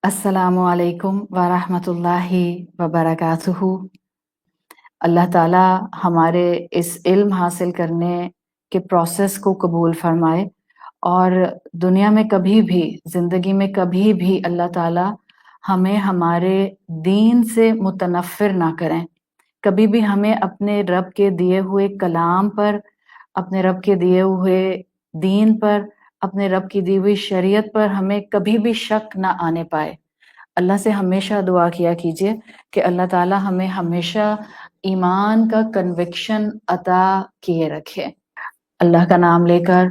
السلام علیکم ورحمۃ اللہ وبرکاتہ۔ اللہ تعالیٰ ہمارے اس علم حاصل کرنے کے پروسیس کو قبول فرمائے، اور دنیا میں کبھی بھی، زندگی میں کبھی بھی اللہ تعالیٰ ہمیں ہمارے دین سے متنفر نہ کریں۔ کبھی بھی ہمیں اپنے رب کے دیے ہوئے کلام پر، اپنے رب کے دیے ہوئے دین پر، اپنے رب کی دی ہوئی شریعت پر ہمیں کبھی بھی شک نہ آنے پائے۔ اللہ سے ہمیشہ دعا کیا کیجیے کہ اللہ تعالیٰ ہمیں ہمیشہ ایمان کا کنوکشن عطا کیے رکھے۔ اللہ کا نام لے کر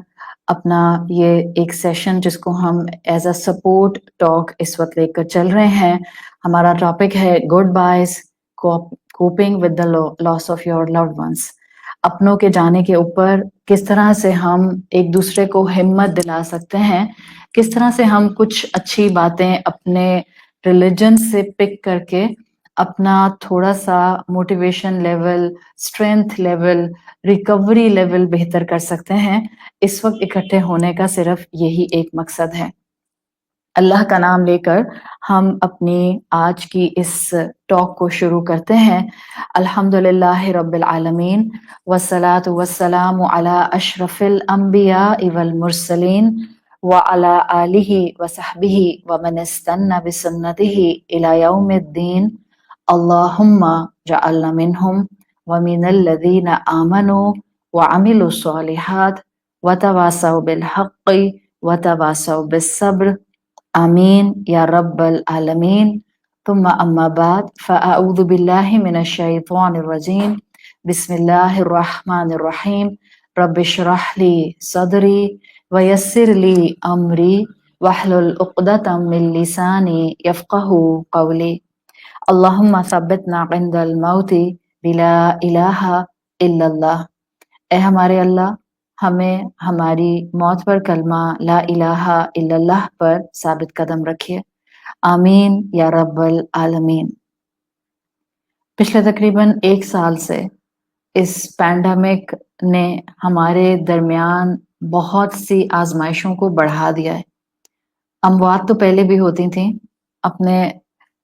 اپنا یہ ایک سیشن جس کو ہم ایز اے سپورٹ ٹاک اس وقت لے کر چل رہے ہیں، ہمارا ٹاپک ہے goodbyes, coping with the loss of your loved ones. اپنوں کے جانے کے اوپر کس طرح سے ہم ایک دوسرے کو ہمت دلا سکتے ہیں، کس طرح سے ہم کچھ اچھی باتیں اپنے ریلیجن سے پک کر کے اپنا تھوڑا سا motivation level, strength level, recovery level بہتر کر سکتے ہیں۔ اس وقت اکٹھے ہونے کا صرف یہی ایک مقصد ہے۔ اللہ کا نام لے کر ہم اپنی آج کی اس ٹاک کو شروع کرتے ہیں۔ الحمدللہ رب العالمین، والصلاة والسلام علی اشرف الانبیاء والمرسلین وعلی آلہ وصحبہ ومن استنى بسنتہ الی یوم الدین۔ اللہم جعلنا منہم ومن الذین آمنوا وعملوا الصالحات وتواصوا بالحق وتواصوا بالصبر، آمین یا رب العالمین۔ ثم اما بعد فاعوذ باللہ من الشیطان الرجیم، بسم اللہ الرحمن الرحیم۔ رب اشرح لی صدری ویسر لی امری واحلل عقدۃ من لسانی یفقہوا قولی۔ اللہم ثبتنا عند الموت بلا الہ الا اللہ۔ اے ہمارے اللہ، ہمیں ہماری موت پر کلمہ لا الہ الا اللہ پر ثابت قدم رکھیے، آمین یا رب العالمین۔ پچھلے تقریباً 1 سال سے اس پینڈیمک نے ہمارے درمیان بہت سی آزمائشوں کو بڑھا دیا ہے۔ اموات تو پہلے بھی ہوتی تھیں،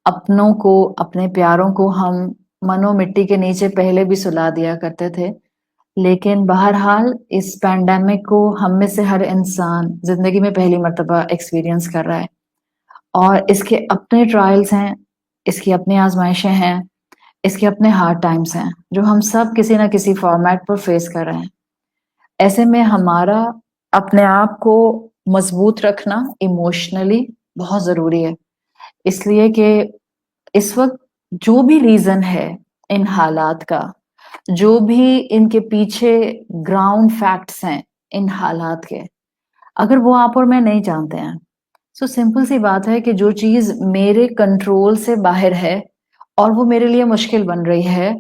اپنوں کو، اپنے پیاروں کو ہم من و مٹی کے نیچے پہلے بھی سلا دیا کرتے تھے، لیکن بہرحال اس پینڈیمک کو ہم میں سے ہر انسان زندگی میں پہلی مرتبہ ایکسپیرینس کر رہا ہے، اور اس کے اپنے ٹرائلز ہیں، اس کی اپنی آزمائشیں ہیں، اس کے اپنے ہارڈ ٹائمز ہیں جو ہم سب کسی نہ کسی فارمیٹ پر فیس کر رہے ہیں۔ ایسے میں ہمارا اپنے آپ کو مضبوط رکھنا ایموشنلی بہت ضروری ہے، اس لیے کہ اس وقت جو بھی ریزن ہے ان حالات کا، جو بھی ان کے پیچھے گراؤنڈ فیکٹس ہیں ان حالات کے، اگر وہ آپ اور میں نہیں جانتے ہیں، سو سمپل سی بات ہے کہ جو چیز میرے کنٹرول سے باہر ہے اور وہ میرے لیے مشکل بن رہی ہے،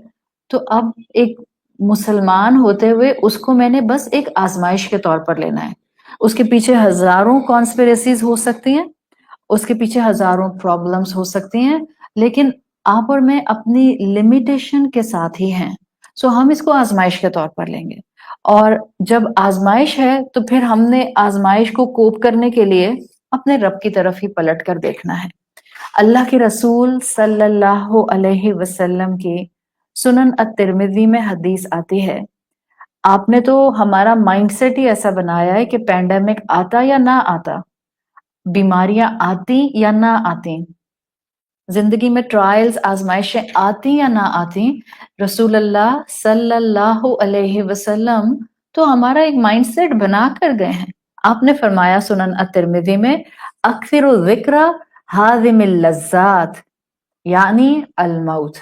تو اب ایک مسلمان ہوتے ہوئے اس کو میں نے بس ایک آزمائش کے طور پر لینا ہے۔ اس کے پیچھے ہزاروں کانسپیریسیز ہو سکتی ہیں، اس کے پیچھے ہزاروں پرابلمز ہو سکتی ہیں، لیکن آپ اور میں اپنی لمیٹیشن کے ساتھ ہی ہیں، سو ہم اس کو آزمائش کے طور پر لیں گے۔ اور جب آزمائش ہے تو پھر ہم نے آزمائش کو کوپ کرنے کے لیے اپنے رب کی طرف ہی پلٹ کر دیکھنا ہے۔ اللہ کے رسول صلی اللہ علیہ وسلم کی سنن الترمذی میں حدیث آتی ہے، آپ نے تو ہمارا مائنڈ سیٹ ہی ایسا بنایا ہے کہ پینڈیمک آتا یا نہ آتا، بیماریاں آتی یا نہ آتی، زندگی میں ٹرائلز، آزمائشیں آتی یا نہ آتی، رسول اللہ صلی اللہ علیہ وسلم تو ہمارا ایک مائنڈ سیٹ بنا کر گئے ہیں۔ آپ نے فرمایا سنن الترمذی میں، اکثر ذکر ہاضم اللذات، یعنی الموت،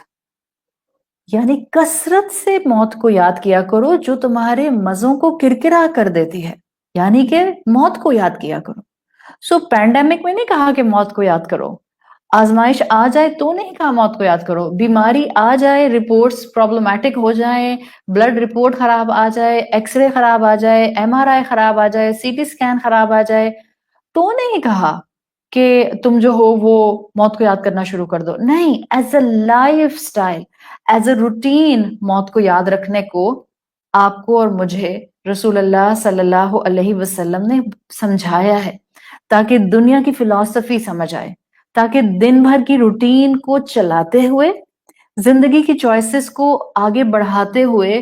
یعنی کثرت سے موت کو یاد کیا کرو جو تمہارے مزوں کو کرکرا کر دیتی ہے، یعنی کہ موت کو یاد کیا کرو۔ سو پینڈیمک میں نہیں کہا کہ موت کو یاد کرو، آزمائش آ جائے تو نہیں کہا موت کو یاد کرو، بیماری آ جائے، رپورٹس پرابلمٹک ہو جائیں، بلڈ رپورٹ خراب آ جائے، ایکس رے خراب آ جائے، MRI خراب آ جائے، CT اسکین خراب آ جائے، تو نہیں کہا کہ تم جو ہو وہ موت کو یاد کرنا شروع کر دو۔ نہیں، as a life style, as a routine موت کو یاد رکھنے کو آپ کو اور مجھے رسول اللہ صلی اللہ علیہ وسلم نے سمجھایا ہے، تاکہ دنیا کی فلسفی سمجھ آئے، تاکہ دن بھر کی روٹین کو چلاتے ہوئے، زندگی کی چوائسز کو آگے بڑھاتے ہوئے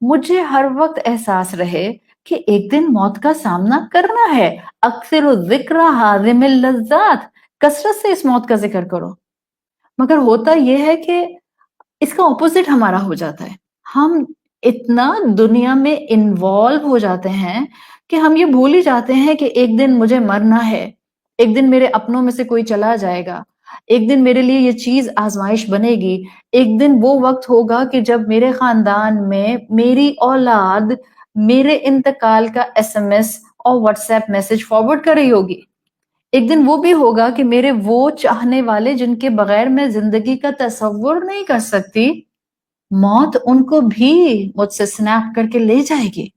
مجھے ہر وقت احساس رہے کہ ایک دن موت کا سامنا کرنا ہے۔ اکثر ذکر حازم اللذات، کثرت سے اس موت کا ذکر کرو۔ مگر ہوتا یہ ہے کہ اس کا اپوزٹ ہمارا ہو جاتا ہے۔ ہم اتنا دنیا میں انوالو ہو جاتے ہیں کہ ہم یہ بھول ہی جاتے ہیں کہ ایک دن مجھے مرنا ہے، ایک دن میرے اپنوں میں سے کوئی چلا جائے گا، ایک دن میرے لیے یہ چیز آزمائش بنے گی، ایک دن وہ وقت ہوگا کہ جب میرے خاندان میں میری اولاد میرے انتقال کا SMS اور واٹس ایپ میسج فارورڈ کر رہی ہوگی، ایک دن وہ بھی ہوگا کہ میرے وہ چاہنے والے جن کے بغیر میں زندگی کا تصور نہیں کر سکتی، موت ان کو بھی مجھ سے سنیپ کر کے لے جائے گی۔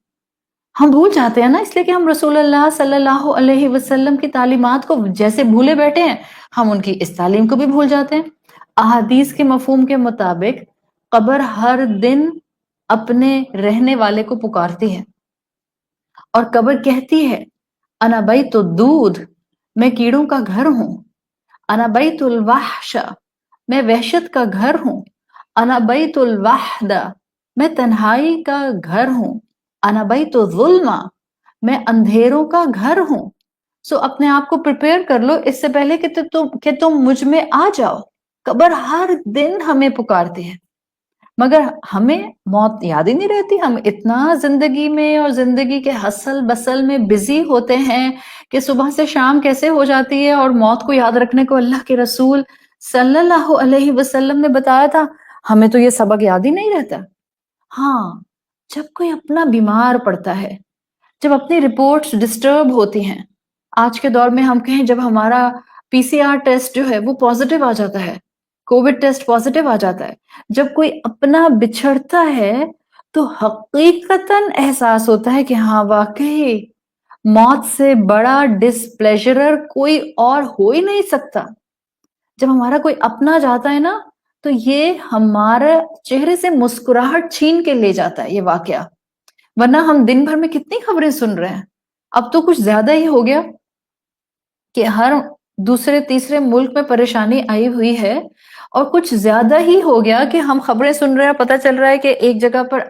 ہم بھول جاتے ہیں نا، اس لیے کہ ہم رسول اللہ صلی اللہ علیہ وسلم کی تعلیمات کو جیسے بھولے بیٹھے ہیں، ہم ان کی اس تعلیم کو بھی بھول جاتے ہیں۔ احادیث کے مفہوم کے مطابق قبر ہر دن اپنے رہنے والے کو پکارتی ہے اور قبر کہتی ہے انا بیت الدود، میں کیڑوں کا گھر ہوں، انا بیت الوحش، میں وحشت کا گھر ہوں، انا بیت الوحدہ، میں تنہائی کا گھر ہوں، انا بیت الظلمہ، میں اندھیروں کا گھر ہوں۔ سو اپنے آپ کو پریپیئر کر لو اس سے پہلے کہ تم مجھ میں آ جاؤ۔ قبر ہر دن ہمیں پکارتی ہے، مگر ہمیں موت یاد ہی نہیں رہتی۔ ہم اتنا زندگی میں اور زندگی کے حسل بسل میں بزی ہوتے ہیں کہ صبح سے شام کیسے ہو جاتی ہے، اور موت کو یاد رکھنے کو اللہ کے رسول صلی اللہ علیہ وسلم نے بتایا تھا، ہمیں تو یہ سبق یاد ہی نہیں رہتا۔ ہاں، جب کوئی اپنا بیمار پڑتا ہے، جب اپنی رپورٹس ڈسٹرب ہوتی ہیں، آج کے دور میں ہم کہیں جب ہمارا PCR ٹیسٹ جو ہے وہ پازیٹیو آ جاتا ہے، کووڈ ٹیسٹ پازیٹیو آ جاتا ہے، جب کوئی اپنا بچھڑتا ہے تو حقیقتاً احساس ہوتا ہے کہ ہاں واقعی موت سے بڑا ڈسپلیجرر کوئی اور ہو ہی نہیں سکتا۔ جب ہمارا کوئی اپنا جاتا ہے نا تو یہ ہمارے چہرے سے مسکراہٹ چھین کے لے جاتا ہے یہ واقعہ، ورنہ ہم دن بھر میں کتنی خبریں سن رہے ہیں۔ اب تو کچھ زیادہ ہی ہو گیا کہ ہر دوسرے تیسرے ملک میں پریشانی آئی ہوئی ہے، اور کچھ زیادہ ہی ہو گیا کہ ہم خبریں سن رہے ہیں، پتہ چل رہا ہے کہ ایک جگہ پر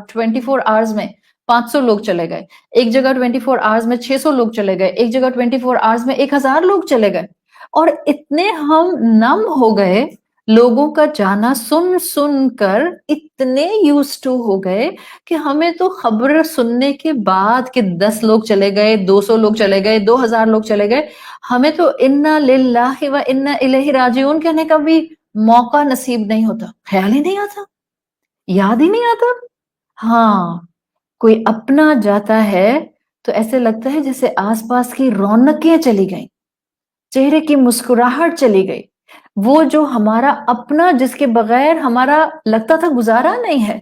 24 آورز میں 500 لوگ چلے گئے، ایک جگہ 24 آورز میں 600 لوگ چلے گئے، ایک جگہ 24 آورز میں 1000 لوگ چلے گئے، اور اتنے ہم نم ہو گئے لوگوں کا جانا سن سن کر، اتنے یوز ٹو ہو گئے کہ ہمیں تو خبر سننے کے بعد کہ 10 لوگ چلے گئے، 200 لوگ چلے گئے، 2000 لوگ چلے گئے، ہمیں تو انا للہ و انا الیہ راجعون کہنے کا بھی موقع نصیب نہیں ہوتا، خیال ہی نہیں آتا، یاد ہی نہیں آتا۔ ہاں، کوئی اپنا جاتا ہے تو ایسے لگتا ہے جیسے آس پاس کی رونقیں چلی گئیں، چہرے کی مسکراہٹ چلی گئی، وہ جو ہمارا اپنا جس کے بغیر ہمارا لگتا تھا گزارا نہیں ہے،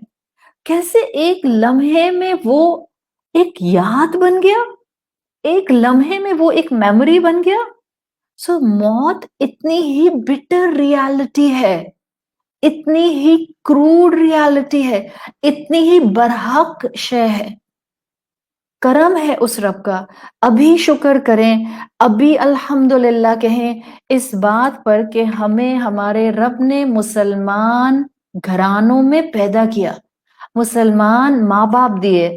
کیسے ایک لمحے میں وہ ایک یاد بن گیا، ایک لمحے میں وہ ایک میموری بن گیا۔ سو موت اتنی ہی بٹر ریالٹی ہے، اتنی ہی کروڈ ریالٹی ہے، اتنی ہی برحق شے ہے۔ کرم ہے اس رب کا، ابھی شکر کریں، ابھی الحمدللہ کہیں اس بات پر کہ ہمیں ہمارے رب نے مسلمان گھرانوں میں پیدا کیا، مسلمان ماں باپ دیے،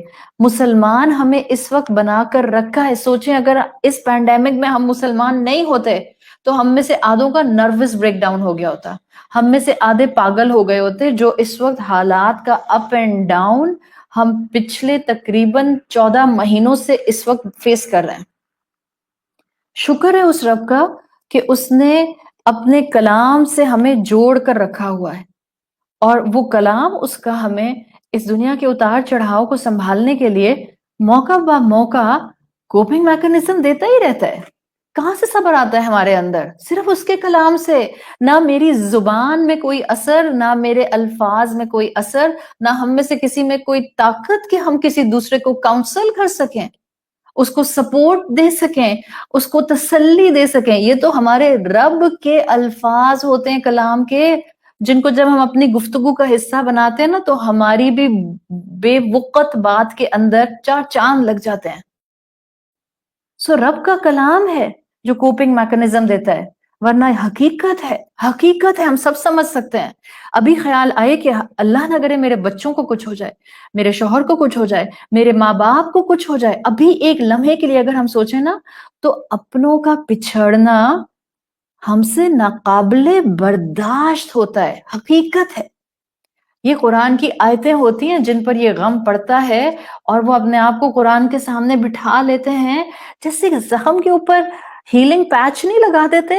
مسلمان ہمیں اس وقت بنا کر رکھا ہے۔ سوچیں اگر اس پینڈیمک میں ہم مسلمان نہیں ہوتے تو ہم میں سے آدھوں کا نروس بریک ڈاؤن ہو گیا ہوتا، ہم میں سے آدھے پاگل ہو گئے ہوتے، جو اس وقت حالات کا اپ اینڈ ڈاؤن ہم پچھلے تقریباً 14 مہینوں سے اس وقت فیس کر رہے ہیں۔ شکر ہے اس رب کا کہ اس نے اپنے کلام سے ہمیں جوڑ کر رکھا ہوا ہے، اور وہ کلام اس کا ہمیں اس دنیا کے اتار چڑھاؤ کو سنبھالنے کے لیے موقع با موقع کوپنگ میکنزم دیتا ہی رہتا ہے۔ کہاں سے صبر آتا ہے ہمارے اندر؟ صرف اس کے کلام سے۔ نہ میری زبان میں کوئی اثر، نہ میرے الفاظ میں کوئی اثر، نہ ہم میں سے کسی میں کوئی طاقت کہ ہم کسی دوسرے کو کاؤنسل کر سکیں، اس کو سپورٹ دے سکیں، اس کو تسلی دے سکیں۔ یہ تو ہمارے رب کے الفاظ ہوتے ہیں کلام کے، جن کو جب ہم اپنی گفتگو کا حصہ بناتے ہیں نا تو ہماری بھی بے وقت بات کے اندر 4 چاند لگ جاتے ہیں۔ سو رب کا کلام ہے جو کوپنگ میکنزم دیتا ہے۔ ورنہ حقیقت ہے, ہم سب سمجھ سکتے ہیں. ابھی خیال آئے کہ اللہ نہ کرے میرے بچوں کو کچھ ہو جائے, میرے شوہر کو کچھ ہو جائے, میرے ماں باپ کو کچھ ہو جائے, ابھی ایک لمحے کے لیے اگر ہم سوچیں نا, تو اپنوں کا پچھڑنا ہم سے ناقابل برداشت ہوتا ہے. حقیقت ہے. یہ قرآن کی آیتیں ہوتی ہیں جن پر یہ غم پڑتا ہے, اور وہ اپنے آپ کو قرآن کے سامنے بٹھا لیتے ہیں, جیسے زخم کے اوپر ہیلنگ پیچ نہیں لگا دیتے.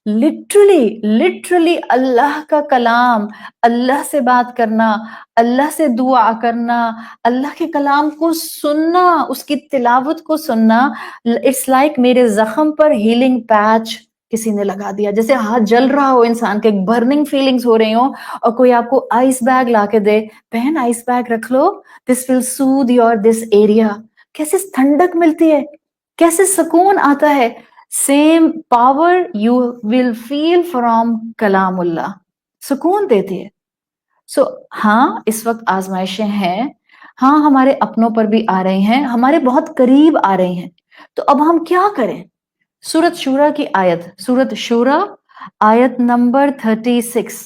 لٹرلی اللہ کا کلام, اللہ سے بات کرنا, اللہ سے دعا کرنا, اللہ کے کلام کو سننا, اس کی تلاوت کو سننا, اٹس لائک میرے زخم پر ہیلنگ پیچ کسی نے لگا دیا. جیسے ہاتھ جل رہا ہو انسان کے, برننگ فیلنگز ہو رہی ہوں, اور کوئی آپ کو آئس بیگ لا کے دے, بہن آئس بیگ رکھ لو, دس ول سوتھ یور دس ایریا. کیسے ٹھنڈک ملتی ہے, کیسے سکون آتا ہے. Same power you will feel from کلام اللہ, سکون دیتی ہے. سو ہاں اس وقت آزمائشیں ہیں, ہاں ہمارے اپنوں پر بھی آ رہی ہیں, ہمارے بہت قریب آ رہی ہیں. تو اب ہم کیا کریں؟ سورت شورا کی آیت, سورت شورا آیت نمبر 36,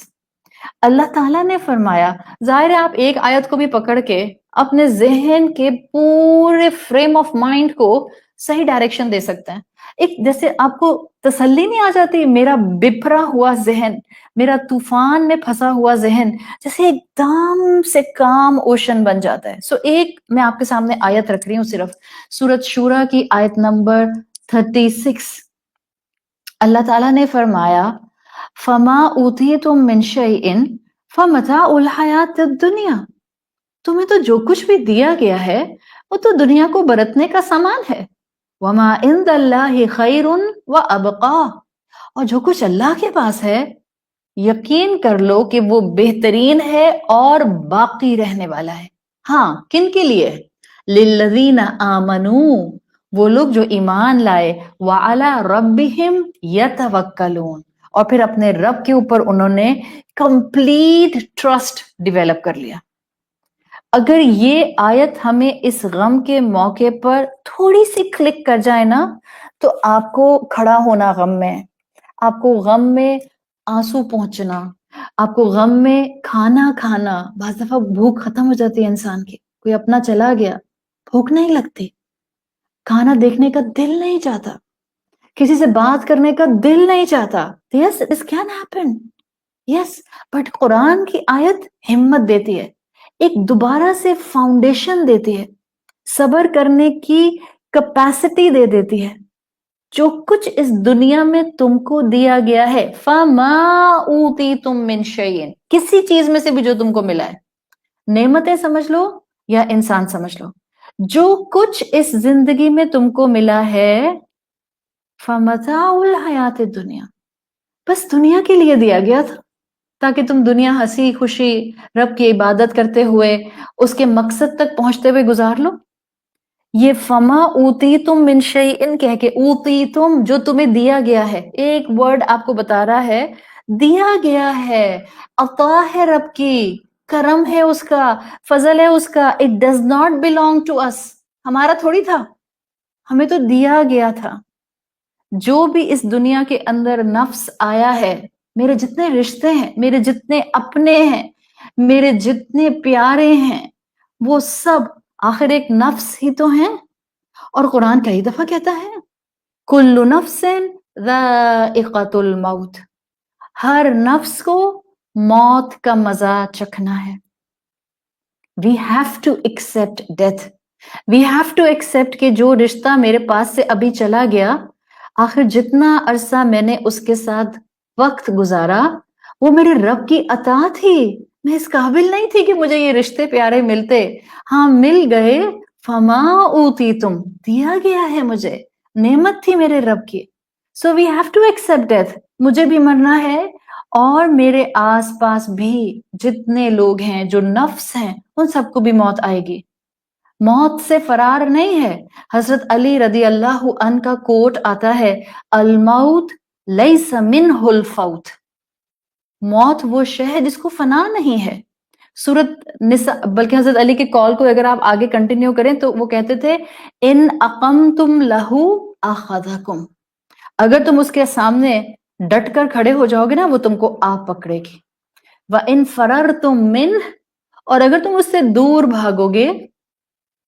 اللہ تعالیٰ نے فرمایا, ظاہر ہے آپ ایک آیت کو بھی پکڑ کے اپنے ذہن کے پورے فریم آف مائنڈ کو صحیح ڈائریکشن دے سکتے ہیں. ایک جیسے آپ کو تسلی نہیں آ جاتی, میرا بپھرا ہوا ذہن, میرا طوفان میں پھنسا ہوا ذہن جیسے ایک دم سے کام اوشن بن جاتا ہے. سو ایک میں آپ کے سامنے آیت رکھ رہی ہوں, صرف سورت شورا کی آیت نمبر 36. اللہ تعالیٰ نے فرمایا, فما اوتیتم من شیء فمتاع الحیات الدنیا, تمہیں تو جو کچھ بھی دیا گیا ہے وہ تو دنیا کو برتنے کا سامان ہے. وما عند اللہ خیر وابقا, اور جو کچھ اللہ کے پاس ہے یقین کر لو کہ وہ بہترین ہے اور باقی رہنے والا ہے. ہاں کن کے لیے؟ للذین آمنوا, وہ لوگ جو ایمان لائے, وعلی ربہم یتوکلون, اور پھر اپنے رب کے اوپر انہوں نے کمپلیٹ ٹرسٹ ڈیولپ کر لیا. اگر یہ آیت ہمیں اس غم کے موقع پر تھوڑی سی کلک کر جائے نا, تو آپ کو کھڑا ہونا غم میں, آپ کو غم میں آنسو پہنچنا, آپ کو غم میں کھانا کھانا. بعض دفعہ بھوک ختم ہو جاتی ہے انسان کی, کوئی اپنا چلا گیا, بھوک نہیں لگتی, کھانا دیکھنے کا دل نہیں چاہتا, کسی سے بات کرنے کا دل نہیں چاہتا. Yes, this can happen. Yes, but قرآن کی آیت ہمت دیتی ہے, ایک دوبارہ سے فاؤنڈیشن دیتی ہے, صبر کرنے کی کیپیسٹی دے دیتی ہے. جو کچھ اس دنیا میں تم کو دیا گیا ہے, فما اوتیتم من شیء, کسی چیز میں سے بھی جو تم کو ملا ہے, نعمتیں سمجھ لو یا انسان سمجھ لو, جو کچھ اس زندگی میں تم کو ملا ہے, فمتاع الحیات الدنیا, بس دنیا کے لیے دیا گیا تھا, تاکہ تم دنیا ہنسی خوشی رب کی عبادت کرتے ہوئے اس کے مقصد تک پہنچتے ہوئے گزار لو. یہ فما اوتیتم من شیء کہہ کے, اوتیتم جو تمہیں دیا گیا ہے, ایک ورڈ آپ کو بتا رہا ہے دیا گیا ہے, عطا ہے رب کی, کرم ہے اس کا, فضل ہے اس کا. It does not belong to us, ہمارا تھوڑی تھا, ہمیں تو دیا گیا تھا. جو بھی اس دنیا کے اندر نفس آیا ہے, میرے جتنے رشتے ہیں, میرے جتنے اپنے ہیں, میرے جتنے پیارے ہیں, وہ سب آخر ایک نفس ہی تو ہیں. اور قرآن کئی دفعہ کہتا ہے, کل نفس ذائقۃ الموت, ہر نفس کو موت کا مزہ چکھنا ہے. We have to accept death. We have to accept کہ جو رشتہ میرے پاس سے ابھی چلا گیا, آخر جتنا عرصہ میں نے اس کے ساتھ وقت گزارا وہ میرے رب کی عطا تھی. میں اس قابل نہیں تھی کہ مجھے یہ رشتے پیارے ملتے, ہاں مل گئے. فما اوتیتم, دیا گیا ہے مجھے, نعمت تھی میرے رب کی. So we have to accept death. مجھے بھی مرنا ہے, اور میرے آس پاس بھی جتنے لوگ ہیں جو نفس ہیں ان سب کو بھی موت آئے گی. موت سے فرار نہیں ہے. حضرت علی رضی اللہ عنہ کا کوٹ آتا ہے, الموت لیس منہ الفوت, موت وہ شے ہے جس کو فنا نہیں ہے. سورت نساء, بلکہ حضرت علی کے کال کو اگر آپ آگے کنٹینیو کریں تو وہ کہتے تھے, ان اقمتم لہو اخذکم, اگر تم اس کے سامنے ڈٹ کر کھڑے ہو جاؤ گے نا وہ تم کو آ پکڑے گی. وَإِن فَرَرْتُم مِّنْهُ، اور اگر تم اس سے دور بھاگو گے،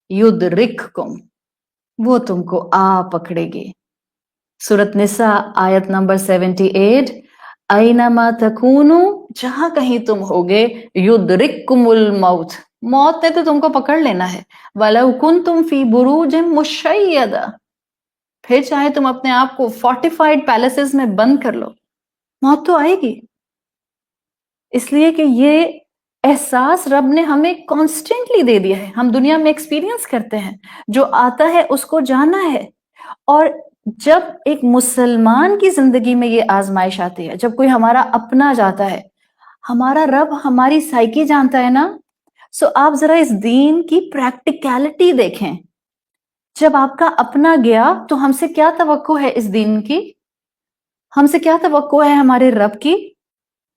يُدْرِكْكُم، وہ تم کو آ پکڑے گی. سورۃ نساء آیت نمبر 78. اینما تکونو، جہاں کہیں تم ہوگے، یدرککم الموت، موت نے تو تم کو پکڑ لینا ہے. وَلَوْ كُنْتُمْ فِي بُرُوجٍ مُشَيَّدَةٍ، پھر چاہے تم اپنے آپ کو فورٹیفائڈ پیلسز میں بند کر لو، موت تو آئے گی. اس لیے کہ یہ احساس رب نے ہمیں کانسٹنٹلی دے دیا ہے، ہم دنیا میں ایکسپیرینس کرتے ہیں، جو آتا ہے اس کو جانا ہے. اور جب ایک مسلمان کی زندگی میں یہ آزمائش آتی ہے، جب کوئی ہمارا اپنا جاتا ہے، ہمارا رب ہماری سائیکی جانتا ہے نا. سو آپ ذرا اس دین کی پریکٹیکلٹی دیکھیں. جب آپ کا اپنا گیا تو ہم سے کیا توقع ہے اس دین کی، ہم سے کیا توقع ہے ہمارے رب کی.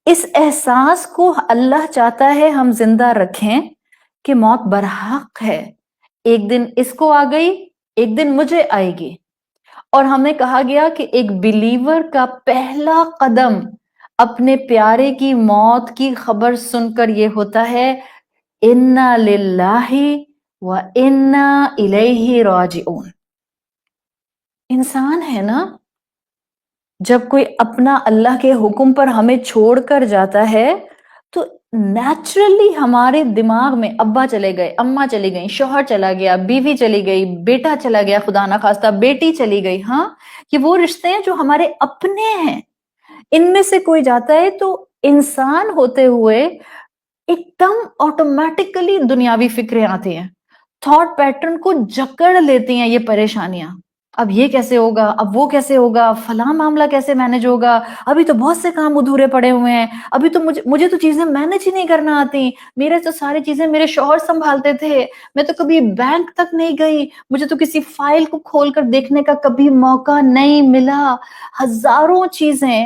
اس احساس کو اللہ چاہتا ہے ہم زندہ رکھیں کہ موت برحق ہے، ایک دن اس کو آ گئی، ایک دن مجھے آئے گی. اور ہمیں کہا گیا کہ ایک بلیور کا پہلا قدم اپنے پیارے کی موت کی خبر سن کر یہ ہوتا ہے، اِنَّا لِلَّهِ وَإِنَّا إِلَيْهِ راجعون. انسان ہے نا، جب کوئی اپنا اللہ کے حکم پر ہمیں چھوڑ کر جاتا ہے تو نیچرلی ہمارے دماغ میں ابا چلے گئے، اماں چلی گئی، شوہر چلا گیا، بیوی چلی گئی، بیٹا چلا گیا، خدا نہ خواستہ بیٹی چلی گئی. ہاں، یہ وہ رشتے ہیں جو ہمارے اپنے ہیں. ان میں سے کوئی جاتا ہے تو انسان ہوتے ہوئے ایک دم آٹومیٹکلی دنیاوی فکریں آتی ہیں، تھاٹ پیٹرن کو جکڑ لیتی ہیں یہ پریشانیاں. اب یہ کیسے ہوگا، اب وہ کیسے ہوگا، فلاں معاملہ کیسے مینج ہوگا، ابھی تو بہت سے کام ادھورے پڑے ہوئے ہیں، ابھی تو مجھے تو چیزیں مینج ہی نہیں کرنا آتی، میرے تو ساری چیزیں میرے شوہر سنبھالتے تھے، میں تو کبھی بینک تک نہیں گئی، مجھے تو کسی فائل کو کھول کر دیکھنے کا کبھی موقع نہیں ملا. ہزاروں چیزیں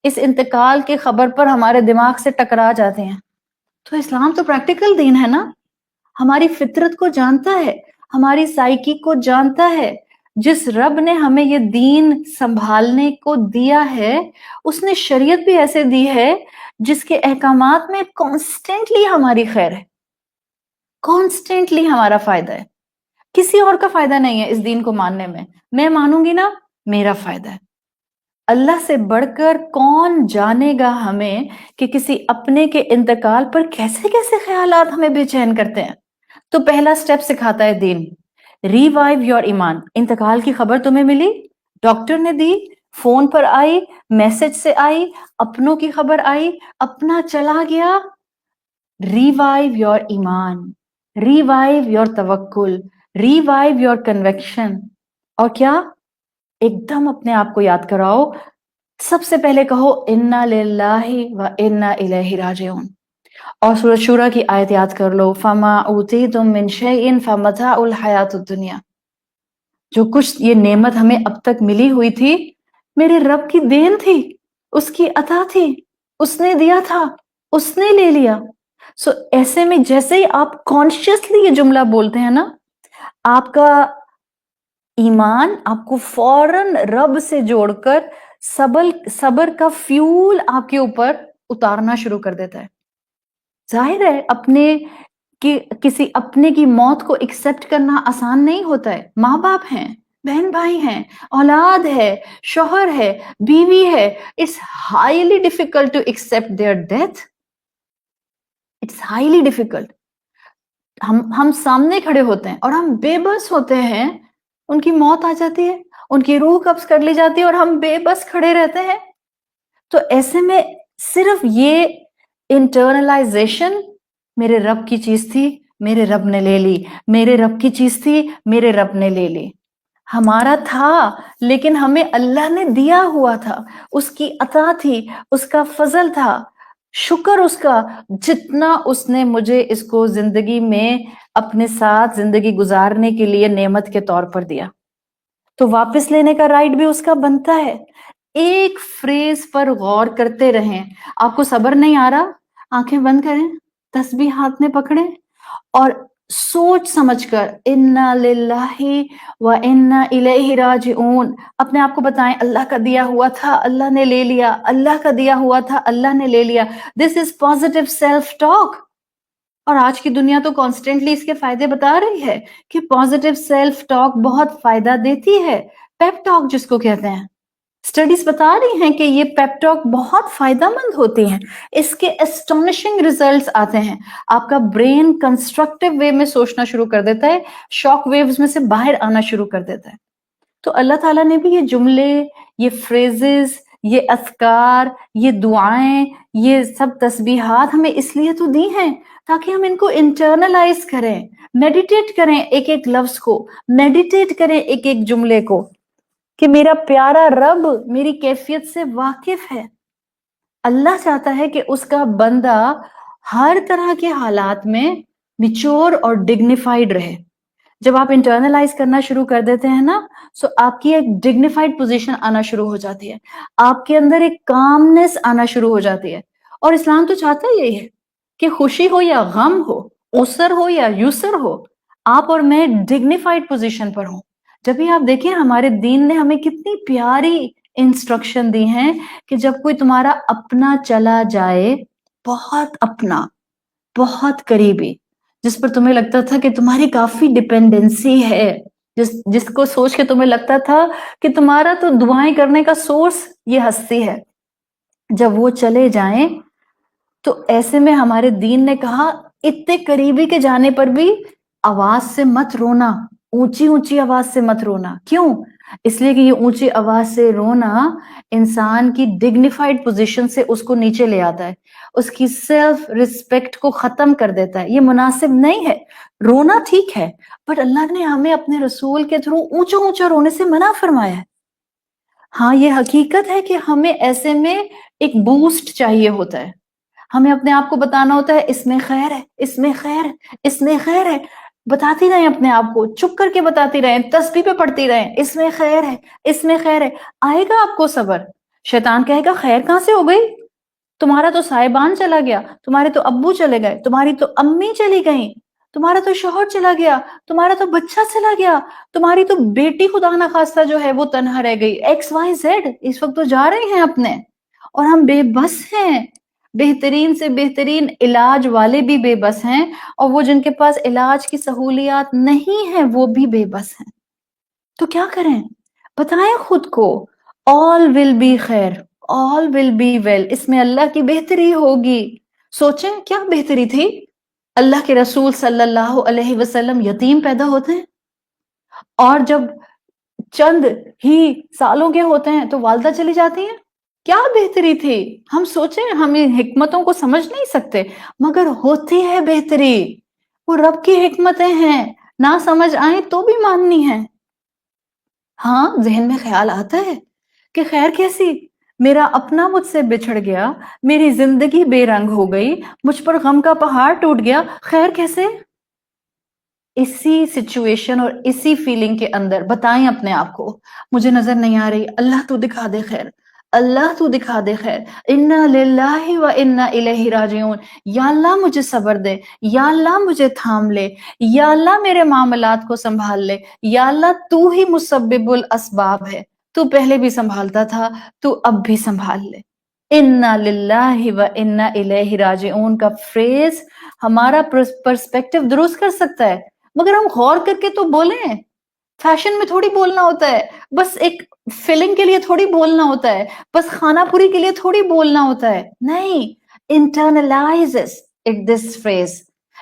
اس انتقال کی خبر پر ہمارے دماغ سے ٹکرا جاتے ہیں. تو اسلام تو پریکٹیکل دین ہے نا، ہماری فطرت کو جانتا ہے، ہماری سائیکی کو جانتا ہے. جس رب نے ہمیں یہ دین سنبھالنے کو دیا ہے، اس نے شریعت بھی ایسے دی ہے جس کے احکامات میں کانسٹنٹلی ہماری خیر ہے، کانسٹنٹلی ہمارا فائدہ ہے. کسی اور کا فائدہ نہیں ہے اس دین کو ماننے میں مانوں گی نا میرا فائدہ ہے. اللہ سے بڑھ کر کون جانے گا ہمیں کہ کسی اپنے کے انتقال پر کیسے کیسے خیالات ہمیں بے چین کرتے ہیں. تو پہلا سٹیپ سکھاتا ہے دین، ریوائیو یور ایمان. انتقال کی خبر تمہیں ملی، ڈاکٹر نے دی، فون پر آئی، میسج سے آئی، اپنوں کی خبر آئی، اپنا چلا گیا. ریوائیو یور ایمان، ریوائیو یور توکل، ریوائیو یور کنوکشن. اور کیا، ایک دم اپنے آپ کو یاد کراؤ، سب سے پہلے کہو انا للہ و انا الیہ راجعون. اور سورۃ شورى کی آیت یاد کر لو، فما اوتیتم من شیء فمتاع الحیاۃ الدنیا. جو کچھ یہ نعمت ہمیں اب تک ملی ہوئی تھی، میرے رب کی دین تھی، اس کی عطا تھی، اس نے دیا تھا، اس نے لے لیا. سو ایسے میں جیسے ہی آپ کانشیسلی یہ جملہ بولتے ہیں نا، آپ کا ایمان آپ کو فوراً رب سے جوڑ کر صبر کا فیول آپ کے اوپر اتارنا شروع کر دیتا ہے. ظاہر ہے کسی اپنے کی موت کو ایکسپٹ کرنا آسان نہیں ہوتا ہے. ماں باپ ہیں، بہن بھائی ہیں، اولاد ہے، شوہر ہے، بیوی ہے. It's highly difficult to accept their death. It's highly difficult. ہم سامنے کھڑے ہوتے ہیں اور ہم بے بس ہوتے ہیں، ان کی موت آ جاتی ہے، ان کی روح قبض کر لی جاتی ہے اور ہم بے بس کھڑے رہتے ہیں. تو ایسے میں صرف یہ انٹرنلائزیشن، میرے رب کی چیز تھی، میرے رب نے لے لی، میرے رب کی چیز تھی، میرے رب نے لے لی. ہمارا تھا لیکن ہمیں اللہ نے دیا ہوا تھا، اس کی عطا تھی، اس کا فضل تھا. شکر اس کا، جتنا اس نے مجھے اس کو زندگی میں اپنے ساتھ زندگی گزارنے کے لیے نعمت کے طور پر دیا، تو واپس لینے کا رائٹ بھی اس کا بنتا ہے. ایک فریز پر غور کرتے رہیں. آپ کو صبر نہیں آ رہا، آنکھیں بند کریں، تسبیح ہاتھ میں پکڑیں اور سوچ سمجھ کر انا للہ و انا الیہ راجعون اپنے آپ کو بتائیں اللہ کا دیا ہوا تھا اللہ نے لے لیا، اللہ کا دیا ہوا تھا اللہ نے لے لیا. دس از پازیٹیو سیلف ٹاک. اور آج کی دنیا تو کانسٹینٹلی اس کے فائدے بتا رہی ہے کہ پازیٹیو سیلف ٹاک بہت فائدہ دیتی ہے. پیپ ٹاک جس کو کہتے ہیں، اسٹڈیز بتا رہی ہیں کہ یہ پیپ ٹاک بہت فائدہ مند ہوتی ہیں. اس کے اسٹونشنگ ریزلٹس آتے ہیں. آپ کا برین کنسٹرکٹیو وے میں سوچنا شروع کر دیتا ہے، شاک ویوز میں سے باہر آنا شروع کر دیتا ہے. تو اللہ تعالیٰ نے بھی یہ جملے، یہ فریزز، یہ اذکار، یہ دعائیں، یہ سب تسبیحات ہمیں اس لیے تو دی ہیں تاکہ ہم ان کو انٹرنلائز کریں، میڈیٹیٹ کریں ایک ایک لفظ کو، میڈیٹیٹ کریں ایک ایک جملے کو کہ میرا پیارا رب میری کیفیت سے واقف ہے. اللہ چاہتا ہے کہ اس کا بندہ ہر طرح کے حالات میں میچور اور ڈگنیفائڈ رہے. جب آپ انٹرنلائز کرنا شروع کر دیتے ہیں نا، سو آپ کی ایک ڈگنیفائڈ پوزیشن آنا شروع ہو جاتی ہے، آپ کے اندر ایک کامنس آنا شروع ہو جاتی ہے. اور اسلام تو چاہتا یہی ہے کہ خوشی ہو یا غم ہو، عسر ہو یا یسر ہو، آپ اور میں ڈگنیفائڈ پوزیشن پر ہوں. جب بھی آپ دیکھیں ہمارے دین نے ہمیں کتنی پیاری انسٹرکشن دی ہیں کہ جب کوئی تمہارا اپنا چلا جائے، بہت اپنا، بہت قریبی، جس پر تمہیں لگتا تھا کہ تمہاری کافی ڈپینڈنسی ہے، جس کو سوچ کے تمہیں لگتا تھا کہ تمہارا تو دعائیں کرنے کا سورس یہ ہستی ہے، جب وہ چلے جائیں تو ایسے میں ہمارے دین نے کہا اتنے قریبی کے جانے پر بھی آواز سے مت رونا، اونچی اونچی آواز سے مت رونا. کیوں؟ اس لیے کہ یہ اونچی آواز سے رونا انسان کی ڈگنیفائڈ پوزیشن سے اس کو نیچے لے آتا ہے، اس کی سیلف ریسپیکٹ کو ختم کر دیتا ہے. یہ مناسب نہیں ہے. رونا ٹھیک ہے، بٹ اللہ نے ہمیں اپنے رسول کے تھرو اونچا اونچا رونے سے منع فرمایا ہے. ہاں یہ حقیقت ہے کہ ہمیں ایسے میں ایک بوسٹ چاہیے ہوتا ہے، ہمیں اپنے آپ کو بتانا ہوتا ہے اس میں خیر ہے، اس میں خیر ہے، اس میں خیر ہے. بتاتی رہیں اپنے آپ کو، چپ کر کے بتاتی رہیں، تسبیح پہ پڑھتی رہیں اس میں خیر ہے، اس میں خیر ہے. آئے گا آپ کو صبر. شیطان کہے گا خیر کہاں سے ہو گئی؟ تمہارا تو صاحبان چلا گیا، تمہارے تو ابو چلے گئے، تمہاری تو امی چلی گئیں، تمہارا تو شوہر چلا گیا، تمہارا تو بچہ چلا گیا، تمہاری تو بیٹی خدا نہ خواستہ جو ہے وہ تنہا رہ گئی. ایکس وائی زیڈ اس وقت تو جا رہے ہیں اپنے، اور ہم بے بس ہیں. بہترین سے بہترین علاج والے بھی بے بس ہیں، اور وہ جن کے پاس علاج کی سہولیات نہیں ہیں وہ بھی بے بس ہیں. تو کیا کریں؟ بتائیں خود کو all will be خیر، all will be well، اس میں اللہ کی بہتری ہوگی. سوچیں کیا بہتری تھی؟ اللہ کے رسول صلی اللہ علیہ وسلم یتیم پیدا ہوتے ہیں، اور جب چند ہی سالوں کے ہوتے ہیں تو والدہ چلی جاتی ہیں. کیا بہتری تھی؟ ہم سوچیں، ہم ان حکمتوں کو سمجھ نہیں سکتے، مگر ہوتی ہے بہتری. وہ رب کی حکمتیں ہیں، نہ سمجھ آئیں تو بھی ماننی ہے. ہاں ذہن میں خیال آتا ہے کہ خیر کیسی؟ میرا اپنا مجھ سے بچھڑ گیا، میری زندگی بے رنگ ہو گئی، مجھ پر غم کا پہاڑ ٹوٹ گیا، خیر کیسے؟ اسی سچویشن اور اسی فیلنگ کے اندر بتائیں اپنے آپ کو مجھے نظر نہیں آ رہی، اللہ تو دکھا دے خیر، اللہ تو دکھا دے خیر. انا للہ و انا الیہ راجعون. یا اللہ مجھے صبر دے، یا اللہ مجھے تھام لے، یا اللہ میرے معاملات کو سنبھال لے، یا اللہ تو ہی مسبب الاسباب ہے، تو پہلے بھی سنبھالتا تھا، تو اب بھی سنبھال لے. انا للہ و انا الیہ راجعون کا فریز ہمارا پرسپیکٹو درست کر سکتا ہے، مگر ہم غور کر کے تو بولیں. فیشن میں تھوڑی بولنا ہوتا ہے، بس ایک فیلنگ کے لیے تھوڑی بولنا ہوتا ہے، بس خانہ پوری کے لیے تھوڑی بولنا ہوتا ہے. نہیں، انٹرنلائز دس فریز،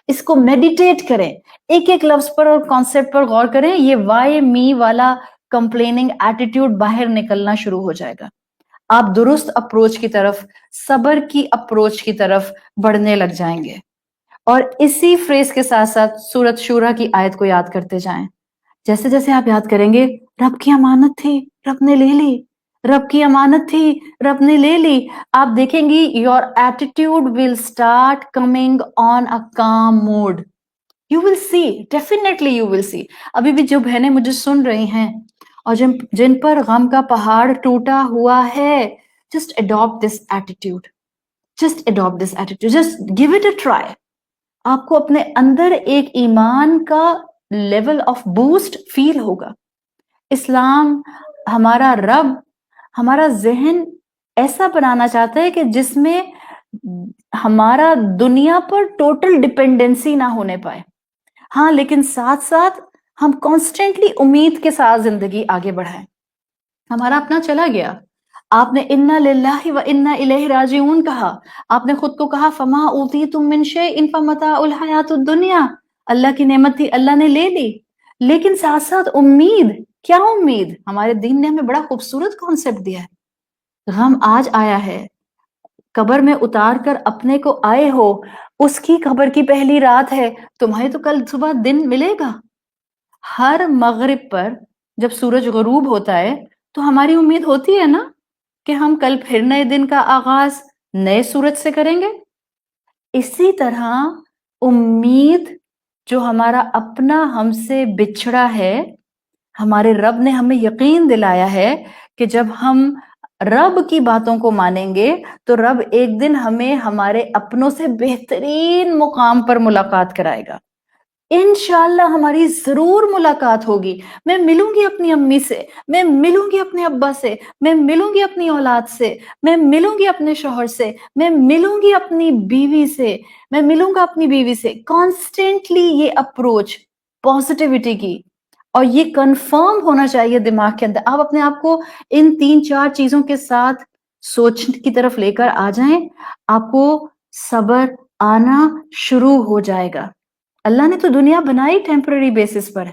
اس کو میڈیٹیٹ کریں، ایک ایک لفظ پر اور کانسیپٹ پر غور کریں. یہ وائی می والا کمپلیننگ ایٹیٹیوڈ باہر نکلنا شروع ہو جائے گا. آپ درست اپروچ کی طرف، صبر کی اپروچ کی طرف بڑھنے لگ جائیں گے. اور اسی فریز کے ساتھ ساتھ سورۃ شورى کی آیت کو یاد کرتے جائیں. جیسے جیسے آپ یاد کریں گے، رب کی امانت تھی رب نے لے لی، رب کی امانت تھی رب نے لے لی، آپ دیکھیں گی your attitude will start coming on a calm mood. You will see, definitely you will see. ابھی بھی جو بہنیں مجھے سن رہی ہیں اور جن پر غم کا پہاڑ ٹوٹا ہوا ہے، just adopt this attitude. Just adopt this attitude. Just give it a try. آپ کو اپنے اندر ایک ایمان کا لیول آف بوسٹ فیل ہوگا. اسلام، ہمارا رب ہمارا ذہن ایسا بنانا چاہتا ہے کہ جس میں ہمارا دنیا پر ٹوٹل ڈپینڈنسی نہ ہونے پائے. ہاں لیکن ساتھ ساتھ ہم کانسٹنٹلی امید کے ساتھ زندگی آگے بڑھائیں. ہمارا اپنا چلا گیا، آپ نے انا للہ و انا الیہ راجعون کہا، آپ نے خود کو کہا فما اوتیتم من شیء فمتاع الحیات الدنیا، اللہ کی نعمت تھی اللہ نے لے لی. لیکن ساتھ ساتھ امید. کیا امید؟ ہمارے دین نے ہمیں بڑا خوبصورت کانسیپٹ دیا ہے. غم آج آیا ہے، قبر میں اتار کر اپنے کو آئے ہو، اس کی قبر کی پہلی رات ہے، تمہیں تو کل صبح دن ملے گا. ہر مغرب پر جب سورج غروب ہوتا ہے تو ہماری امید ہوتی ہے نا کہ ہم کل پھر نئے دن کا آغاز نئے سورج سے کریں گے. اسی طرح امید جو ہمارا اپنا ہم سے بچھڑا ہے، ہمارے رب نے ہمیں یقین دلایا ہے کہ جب ہم رب کی باتوں کو مانیں گے تو رب ایک دن ہمیں ہمارے اپنوں سے بہترین مقام پر ملاقات کرائے گا. انشاءاللہ ہماری ضرور ملاقات ہوگی. میں ملوں گی اپنی امی سے، میں ملوں گی اپنے ابا سے، میں ملوں گی اپنی اولاد سے، میں ملوں گی اپنے شوہر سے، میں ملوں گی اپنی بیوی سے، میں ملوں گا اپنی بیوی سے. کانسٹنٹلی یہ اپروچ پازیٹیوٹی کی، اور یہ کنفرم ہونا چاہیے دماغ کے اندر. آپ اپنے آپ کو ان 3-4 چیزوں کے ساتھ سوچ کی طرف لے کر آ جائیں، آپ کو صبر آنا شروع ہو جائے گا. اللہ نے تو دنیا بنائی ٹیمپرری بیسس پر،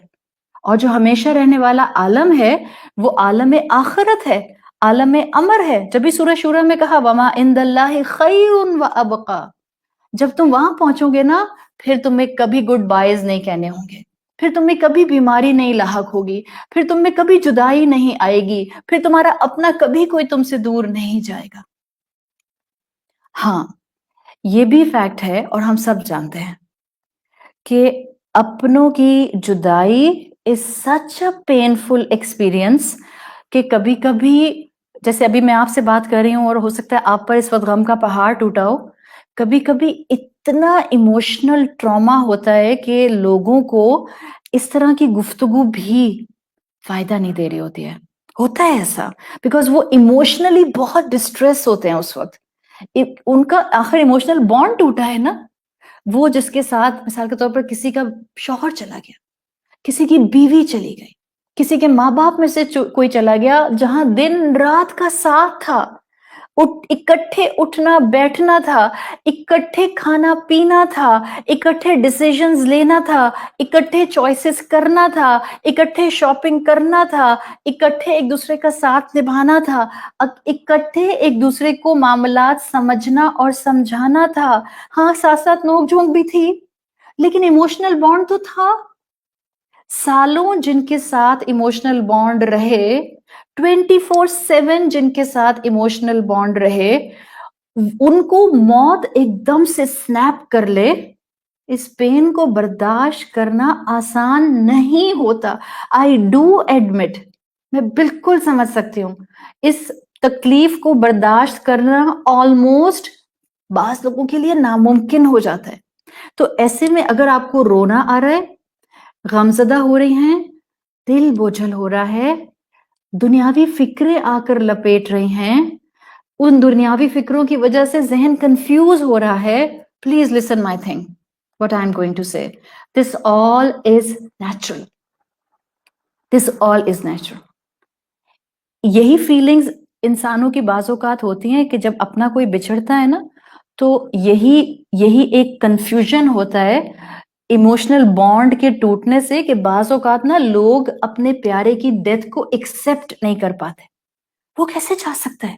اور جو ہمیشہ رہنے والا عالم ہے وہ عالم آخرت ہے، عالم امر ہے. جب بھی سورہ شورى میں کہا وما عند اللہ خیر وابقا، جب تم وہاں پہنچو گے نا پھر تمہیں کبھی گڈ بائز نہیں کہنے ہوں گے، پھر تمہیں کبھی بیماری نہیں لاحق ہوگی، پھر تم میں کبھی جدائی نہیں آئے گی، پھر تمہارا اپنا کبھی کوئی تم سے دور نہیں جائے گا. ہاں یہ بھی فیکٹ ہے اور ہم سب جانتے ہیں کہ اپنوں کی جدائی از سچ اے پینفل ایکسپیرئنس کہ کبھی کبھی، جیسے ابھی میں آپ سے بات کر رہی ہوں اور ہو سکتا ہے آپ پر اس وقت غم کا پہاڑ ٹوٹا ہو، کبھی کبھی اتنا ایموشنل ٹراما ہوتا ہے کہ لوگوں کو اس طرح کی گفتگو بھی فائدہ نہیں دے رہی ہوتی ہے. ہوتا ہے ایسا بیکاز وہ ایموشنلی بہت ڈسٹریس ہوتے ہیں اس وقت. ان کا آخر ایموشنل بانڈ ٹوٹا ہے نا، وہ جس کے ساتھ مثال کے طور پر کسی کا شوہر چلا گیا، کسی کی بیوی چلی گئی، کسی کے ماں باپ میں سے کوئی چلا گیا، جہاں دن رات کا ساتھ تھا، اکٹھے اٹھنا بیٹھنا تھا، اکٹھے کھانا پینا تھا، اکٹھے ڈیسیژنز لینا تھا، اکٹھے چوائسز کرنا تھا، اکٹھے شاپنگ کرنا تھا، اکٹھے ایک دوسرے کا ساتھ نبھانا تھا، اکٹھے ایک دوسرے کو معاملات سمجھنا اور سمجھانا تھا. ہاں ساتھ ساتھ نوک جھونک بھی تھی لیکن ایموشنل بانڈ تو تھا. سالوں جن کے ساتھ ایموشنل بانڈ رہے، 24/7 جن کے ساتھ ایموشنل بانڈ رہے، ان کو موت ایک دم سے سنیپ کر لے، اس پین کو برداشت کرنا آسان نہیں ہوتا. آئی ڈو ایڈمٹ، میں بالکل سمجھ سکتی ہوں اس تکلیف کو برداشت کرنا آلموسٹ بعض لوگوں کے لیے ناممکن ہو جاتا ہے. تو ایسے میں اگر آپ کو رونا آ رہا ہے، غمزدہ ہو رہی ہیں، دل بوجھل ہو رہا ہے، دنیاوی فکریں آ کر لپیٹ رہی ہیں، ان دنیاوی فکروں کی وجہ سے ذہن کنفیوز ہو رہا ہے، please listen my thing what I am going to say. This all is natural. This all is natural. یہی فیلنگز انسانوں کی بعض اوقات ہوتی ہیں کہ جب اپنا کوئی بچھڑتا ہے نا تو یہی ایک کنفیوژن ہوتا ہے ایموشنل بانڈ کے ٹوٹنے سے کہ بعض اوقات نا لوگ اپنے پیارے کی ڈیتھ کو ایکسپٹ نہیں کر پاتے. وہ کیسے جا سکتا ہے،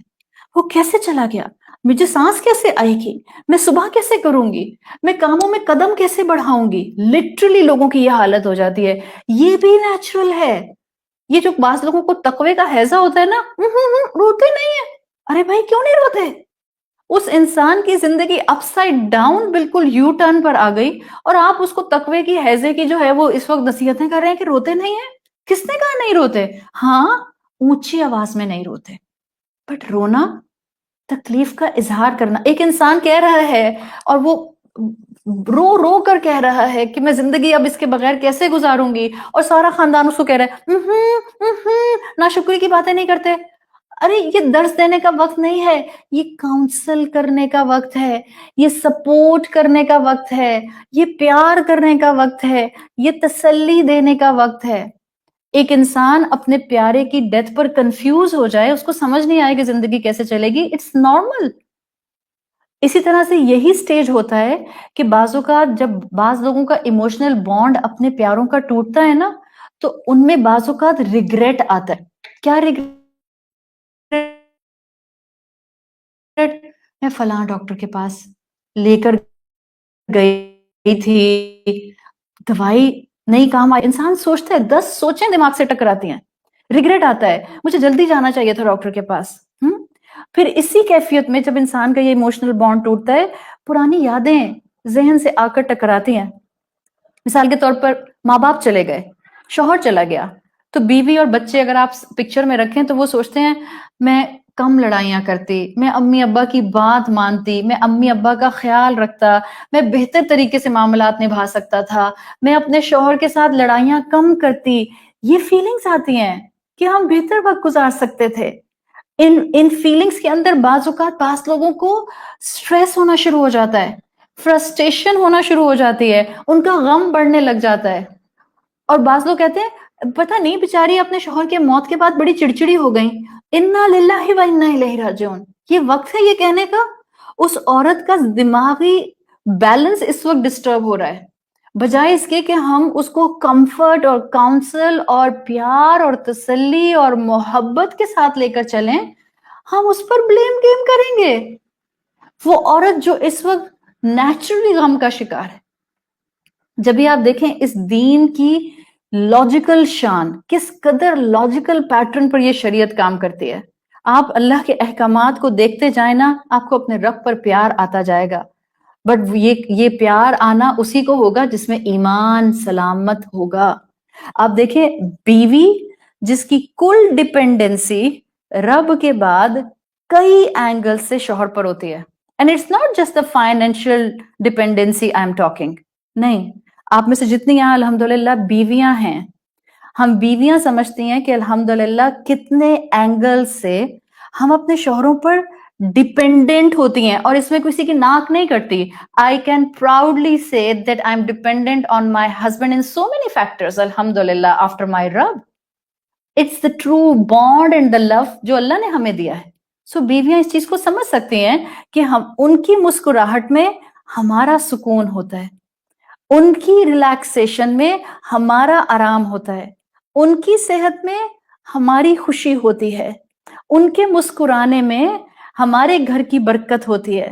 وہ کیسے چلا گیا، مجھے سانس کیسے آئے گی، میں صبح کیسے کروں گی، میں کاموں میں قدم کیسے بڑھاؤں گی. لٹرلی لوگوں کی یہ حالت ہو جاتی ہے. یہ بھی نیچرل ہے. یہ جو بعض لوگوں کو تقوی کا ہیضہ ہوتا ہے نا، روتے نہیں ہیں. ارے بھائی کیوں نہیں روتے؟ اس انسان کی زندگی اپ سائڈ ڈاؤن بالکل یو ٹرن پر آ گئی اور آپ اس کو تقوی کی ہیضے کی جو ہے وہ اس وقت نصیحتیں کر رہے ہیں کہ روتے نہیں ہیں. کس نے کہا نہیں روتے؟ ہاں اونچی آواز میں نہیں روتے، بٹ رونا تکلیف کا اظہار کرنا. ایک انسان کہہ رہا ہے اور وہ رو رو کر کہہ رہا ہے کہ میں زندگی اب اس کے بغیر کیسے گزاروں گی، اور سارا خاندان اس کو کہہ رہا ہے ناشکری کی باتیں نہیں کرتے. ارے یہ درس دینے کا وقت نہیں ہے، یہ کاؤنسل کرنے کا وقت ہے، یہ سپورٹ کرنے کا وقت ہے، یہ پیار کرنے کا وقت ہے، یہ تسلی دینے کا وقت ہے. ایک انسان اپنے پیارے کی ڈیتھ پر کنفیوز ہو جائے، اس کو سمجھ نہیں آئے کہ زندگی کیسے چلے گی، اٹس نارمل. اسی طرح سے یہی سٹیج ہوتا ہے کہ بعض اوقات جب بعض لوگوں کا ایموشنل بانڈ اپنے پیاروں کا ٹوٹتا ہے نا، تو ان میں بعض اوقات ریگریٹ آتا ہے. کیا ریگریٹ؟ میں فلاں ڈاکٹر کے پاس لے کر گئی تھی، دوائی نہیں کام آئی. انسان سوچتا ہے، 10 سوچیں دماغ سے ٹکراتی ہیں، ریگریٹ آتا ہے، مجھے جلدی جانا چاہیے تھا ڈاکٹر کے پاس. پھر اسی کیفیت میں جب انسان کا یہ ایموشنل بانڈ ٹوٹتا ہے، پرانی یادیں ذہن سے آ کر ٹکراتی ہیں. مثال کے طور پر ماں باپ چلے گئے، شوہر چلا گیا، تو بیوی اور بچے اگر آپ پکچر میں رکھیں تو وہ سوچتے ہیں میں کم لڑائیاں کرتی، میں امی ابا کی بات مانتی، میں امی ابا کا خیال رکھتا، میں بہتر طریقے سے معاملات نبھا سکتا تھا، میں اپنے شوہر کے ساتھ لڑائیاں کم کرتی. یہ فیلنگز آتی ہیں کہ ہم بہتر وقت گزار سکتے تھے. ان فیلنگز کے اندر بعض اوقات بعض لوگوں کو سٹریس ہونا شروع ہو جاتا ہے، فرسٹریشن ہونا شروع ہو جاتی ہے، ان کا غم بڑھنے لگ جاتا ہے. اور بعض لوگ کہتے ہیں پتہ نہیں بیچاری اپنے شوہر کے موت کے بعد بڑی چڑچڑی ہو گئی. انا للہ و انا الیہ راجعون. یہ وقت ہے یہ کہنے کا. اس عورت کا دماغی بیلنس اس وقت ڈسٹرب ہو رہا ہے، بجائے اس کے کہ ہم اس کو کمفرٹ اور کاؤنسل اور پیار اور تسلی اور محبت کے ساتھ لے کر چلیں، ہم اس پر بلیم گیم کریں گے. وہ عورت جو اس وقت نیچرلی غم کا شکار ہے. جب بھی آپ دیکھیں اس دین کی لاجیکل شان، کس قدر لاجیکل پیٹرن پر یہ شریعت کام کرتی ہے. آپ اللہ کے احکامات کو دیکھتے جائیں نا، آپ کو اپنے رب پر پیار آتا جائے گا. بٹ یہ پیار آنا اسی کو ہوگا جس میں ایمان سلامت ہوگا. آپ دیکھیں بیوی جس کی کل ڈپینڈنسی رب کے بعد کئی اینگل سے شوہر پر ہوتی ہے. And it's not just the financial dependency I am talking. نہیں، آپ میں سے جتنی یہاں الحمدللہ بیویاں ہیں، ہم بیویاں سمجھتی ہیں کہ الحمدللہ کتنے اینگل سے ہم اپنے شوہروں پر ڈپینڈنٹ ہوتی ہیں، اور اس میں کسی کی ناک نہیں کرتی. I can proudly say that I'm dependent on my husband in so many factors, alhamdulillah, after my Rabb. It's the true bond and the love جو اللہ نے ہمیں دیا ہے. سو بیویاں اس چیز کو سمجھ سکتی ہیں کہ ہم ان کی مسکراہٹ میں ہمارا سکون ہوتا ہے، ان کی ریلیکسیشن میں ہمارا آرام ہوتا ہے، ان کی صحت میں ہماری خوشی ہوتی ہے، ان کے مسکرانے میں ہمارے گھر کی برکت ہوتی ہے،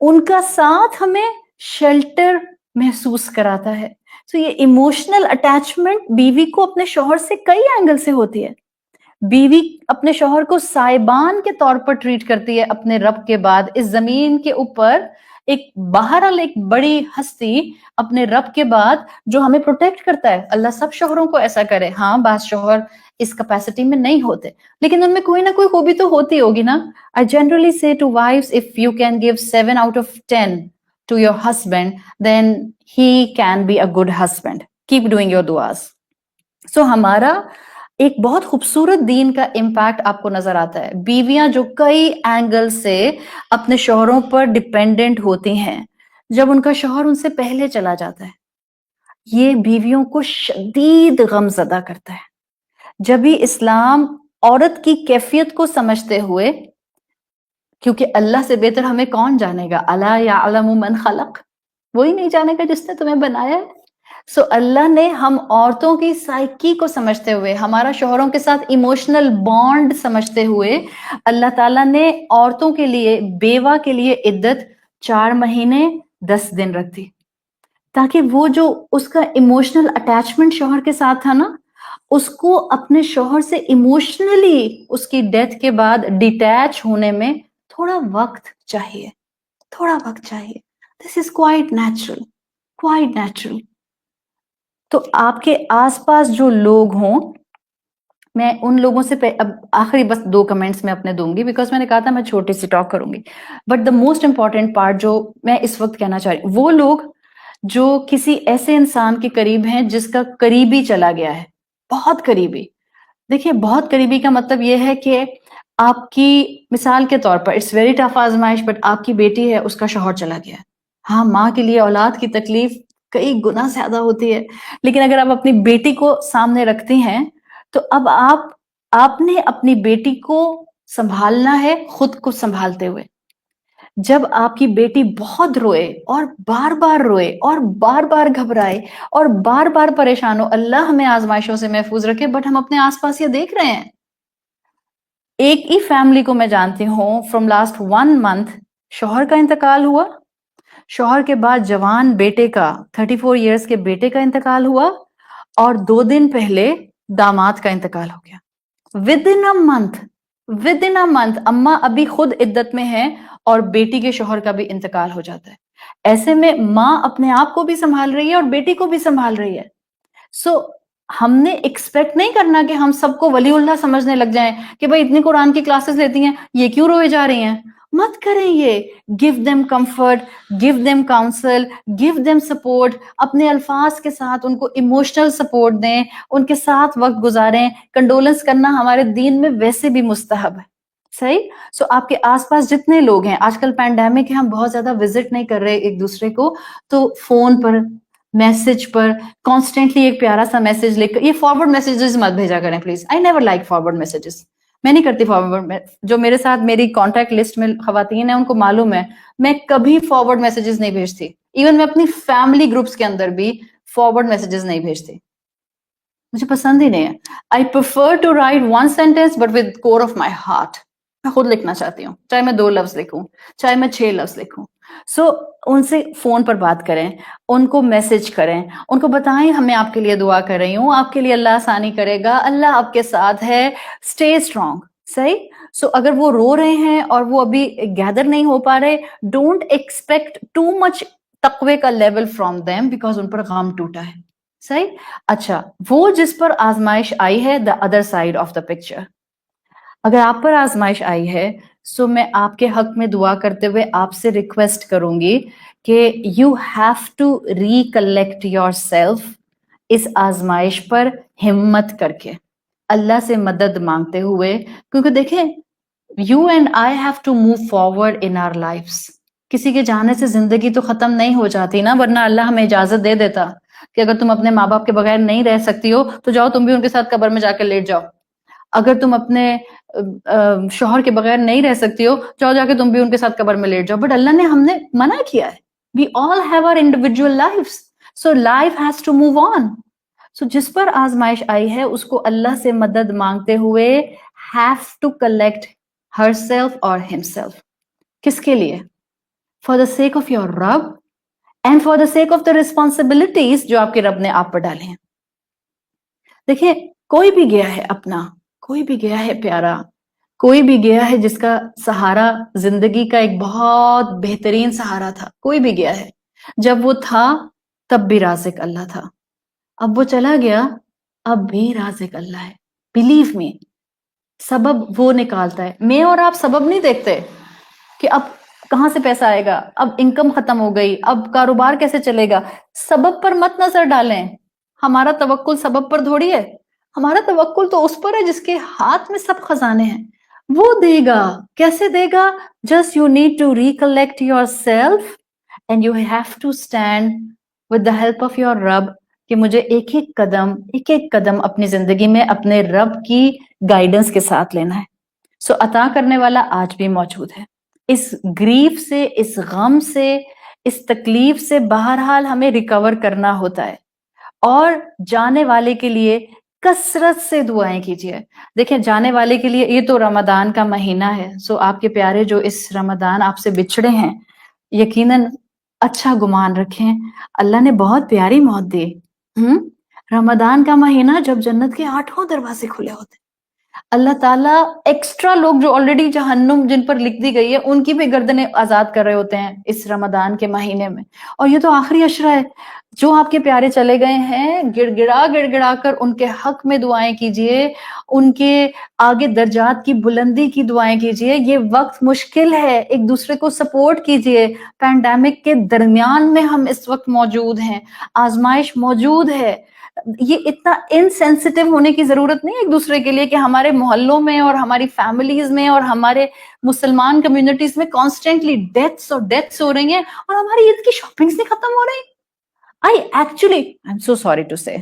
ان کا ساتھ ہمیں شیلٹر محسوس کراتا ہے. تو یہ ایموشنل اٹیچمنٹ بیوی کو اپنے شوہر سے کئی اینگل سے ہوتی ہے. بیوی اپنے شوہر کو سائبان کے طور پر ٹریٹ کرتی ہے اپنے رب کے بعد. اس زمین کے اوپر ایک بہرحال ایک بڑی ہستی اپنے رب کے بعد جو ہمیں پروٹیکٹ کرتا ہے. اللہ سب شوہروں کو ایسا کرے. ہاں بعض شوہر اس کیپیسٹی میں نہیں ہوتے، لیکن ان میں کوئی نہ کوئی خوبی تو ہوتی ہوگی نا. I generally say to wives, if you can give 7 out of 10 to your husband, then he can be a good husband. Keep doing your duas. So ہمارا ایک بہت خوبصورت دین کا امپیکٹ آپ کو نظر آتا ہے. بیویاں جو کئی اینگل سے اپنے شوہروں پر ڈیپینڈنٹ ہوتی ہیں، جب ان کا شوہر ان سے پہلے چلا جاتا ہے، یہ بیویوں کو شدید غم زدہ کرتا ہے. جب بھی اسلام عورت کی کیفیت کو سمجھتے ہوئے، کیونکہ اللہ سے بہتر ہمیں کون جانے گا، الا یعلم من خلق، وہی نہیں جانے گا جس نے تمہیں بنایا ہے. سو اللہ نے ہم عورتوں کی سائیکی کو سمجھتے ہوئے، ہمارا شوہروں کے ساتھ ایموشنل بانڈ سمجھتے ہوئے، اللہ تعالیٰ نے عورتوں کے لیے، بیوہ کے لیے عدت 4 مہینے 10 دن رکھ دی، تاکہ وہ جو اس کا ایموشنل اٹیچمنٹ شوہر کے ساتھ تھا نا، اس کو اپنے شوہر سے ایموشنلی اس کی ڈیتھ کے بعد ڈیٹیچ ہونے میں تھوڑا وقت چاہیے، تھوڑا وقت چاہیے. This is quite natural, quite natural. تو آپ کے آس پاس جو لوگ ہوں میں ان لوگوں سے اب آخری بس 2 کمنٹس میں اپنے دوں گی، بیکاز میں نے کہا تھا میں چھوٹی سی ٹاک کروں گی، but the most important part جو میں اس وقت کہنا چاہ رہی ہوں، وہ لوگ جو کسی ایسے انسان کے قریب ہیں جس کا قریبی چلا گیا ہے، بہت قریبی. دیکھیے بہت قریبی کا مطلب یہ ہے کہ آپ کی مثال کے طور پر اٹس ویری ٹف آزمائش، بٹ آپ کی بیٹی ہے، اس کا شوہر چلا گیا ہے. ہاں، ماں کے لیے اولاد کی تکلیف کئی گنا زیادہ ہوتی ہے، لیکن اگر آپ اپنی بیٹی کو سامنے رکھتی ہیں تو اب آپ نے اپنی بیٹی کو سنبھالنا ہے خود کو سنبھالتے ہوئے. جب آپ کی بیٹی بہت روئے اور بار روئے اور بار گھبرائے اور بار پریشان ہو، اللہ ہمیں آزمائشوں سے محفوظ رکھے، بٹ ہم اپنے آس پاس یہ دیکھ رہے ہیں. ایک ہی فیملی کو میں جانتی ہوں، فرام لاسٹ 1 month شوہر کا انتقال ہوا، شوہر کے بعد جوان بیٹے کا 34 ایئرس کے بیٹے کا انتقال ہوا، اور 2 دن پہلے داماد کا انتقال ہو گیا. ود ان اے منتھ اماں ابھی خود عدت میں ہے اور بیٹی کے شوہر کا بھی انتقال ہو جاتا ہے. ایسے میں ماں اپنے آپ کو بھی سنبھال رہی ہے اور بیٹی کو بھی سنبھال رہی ہے. سو ہم نے ایکسپیکٹ نہیں کرنا کہ ہم سب کو ولی اللہ سمجھنے لگ جائیں کہ بھائی اتنی قرآن کی کلاسز لیتی ہیں، یہ کیوں روئے جا رہی ہیں. مت کریں یہ. Give them comfort, give them council, give them support. اپنے الفاظ کے ساتھ ان کو ایموشنل سپورٹ دیں، ان کے ساتھ وقت گزاریں. کنڈولنس کرنا ہمارے دین میں ویسے بھی مستحب ہے. صحیح. سو آپ کے آس پاس جتنے لوگ ہیں، آج کل پینڈیمک ہے، ہم بہت زیادہ وزٹ نہیں کر رہے ایک دوسرے کو، تو فون پر، میسج پر کانسٹینٹلی ایک پیارا سا میسج لکھ کر، یہ فارورڈ میسجز مت بھیجا کریں please. I never like forward messages. میں نہیں کرتی فارورڈ. جو میرے ساتھ میری کانٹیکٹ لسٹ میں خواتین ہیں ان کو معلوم ہے میں کبھی فارورڈ میسجز نہیں بھیجتی. ایون میں اپنی فیملی گروپس کے اندر بھی فارورڈ میسجز نہیں بھیجتی، مجھے پسند ہی نہیں ہے. I prefer to write 1 sentence but with core of my heart. میں خود لکھنا چاہتی ہوں، چاہے میں 2 لفظ لکھوں، چاہے میں 6 لفظ لکھوں. سو ان سے فون پر بات کریں، ان کو میسج کریں، ان کو بتائیں ہمیں آپ کے لیے دعا کر رہی ہوں، آپ کے لیے اللہ آسانی کرے گا، اللہ آپ کے ساتھ ہے، اسٹے اسٹرانگ. صحیح. سو اگر وہ رو رہے ہیں اور وہ ابھی گیدر نہیں ہو پا رہے، ڈونٹ ایکسپیکٹ ٹو مچ تقوی کا لیول فرام دیم، بیکاز ان پر غم ٹوٹا ہے. صحیح. اچھا، وہ جس پر آزمائش آئی ہے، the other side of the picture. اگر آپ پر آزمائش آئی ہے، سو میں آپ کے حق میں دعا کرتے ہوئے آپ سے ریکویسٹ کروں گی کہ you have to recollect yourself اس آزمائش پر ہمت کر کے، اللہ سے مدد مانگتے ہوئے. کیونکہ دیکھیں، you and I have to move forward in our lives. کسی کے جانے سے زندگی تو ختم نہیں ہو جاتی نا، ورنہ اللہ ہمیں اجازت دے دیتا کہ اگر تم اپنے ماں باپ کے بغیر نہیں رہ سکتی ہو تو جاؤ تم بھی ان کے ساتھ قبر میں جا کے لیٹ جاؤ. اگر تم اپنے شوہر کے بغیر نہیں رہ سکتی ہو، جاؤ جا کے تم بھی ان کے ساتھ قبر میں لیٹ جاؤ. بٹ اللہ نے ہم نے منع کیا ہے. We all have our individual lives, so life has to move on. So جس پر آزمائش آئی ہے اس کو اللہ سے مدد مانگتے ہوئے have to collect herself اور ہم سیلف. کس کے لیے؟ For the sake of your Rab and for the sake of the responsibilities جو آپ کے رب نے آپ پر ڈالے ہیں. دیکھیں، کوئی بھی گیا ہے اپنا، کوئی بھی گیا ہے پیارا، کوئی بھی گیا ہے جس کا سہارا زندگی کا ایک بہت بہترین سہارا تھا، کوئی بھی گیا ہے. جب وہ تھا تب بھی رازق اللہ تھا، اب وہ چلا گیا اب بھی رازق اللہ ہے. بلیو می، سبب وہ نکالتا ہے. میں اور آپ سبب نہیں دیکھتے کہ اب کہاں سے پیسہ آئے گا، اب انکم ختم ہو گئی، اب کاروبار کیسے چلے گا. سبب پر مت نظر ڈالیں. ہمارا توکل سبب پر تھوڑی ہے، ہمارا توکل تو اس پر ہے جس کے ہاتھ میں سب خزانے ہیں. وہ دے گا. کیسے دے گا؟ Just you need to recollect yourself and you have to stand with the help of your Rab کہ مجھے ایک ایک قدم اپنی زندگی میں اپنے رب کی گائیڈنس کے ساتھ لینا ہے. سو عطا کرنے والا آج بھی موجود ہے. اس گریف سے، اس غم سے، اس تکلیف سے بہرحال ہمیں ریکور کرنا ہوتا ہے. اور جانے والے کے لیے کثرت سے دعائیں کیجیے. دیکھیں، جانے والے کے لیے یہ تو رمضان کا مہینہ ہے. سو آپ کے پیارے جو اس رمضان آپ سے بچھڑے ہیں، یقیناً اچھا گمان رکھیں، اللہ نے بہت پیاری موت دی. رمضان کا مہینہ جب جنت کے 8 دروازے کھلے ہوتے، اللہ تعالیٰ ایکسٹرا لوگ جو آلریڈی جہنم جن پر لکھ دی گئی ہے ان کی بھی گردنیں آزاد کر رہے ہوتے ہیں اس رمضان کے مہینے میں. اور یہ تو آخری عشرہ ہے. جو آپ کے پیارے چلے گئے ہیں گڑ گڑا کر ان کے حق میں دعائیں کیجئے, ان کے آگے درجات کی بلندی کی دعائیں کیجئے. یہ وقت مشکل ہے, ایک دوسرے کو سپورٹ کیجئے. پینڈیمک کے درمیان میں ہم اس وقت موجود ہیں, آزمائش موجود ہے. یہ اتنا انسینسٹیو ہونے کی ضرورت نہیں ایک دوسرے کے لیے کہ ہمارے محلوں میں اور ہماری فیملیز میں اور ہمارے مسلمان کمیونٹیز میں کانسٹینٹلی ڈیتھس ہو رہی ہیں اور ہماری عید کی شاپنگز نہیں ختم ہو رہی. I'm so sorry to say,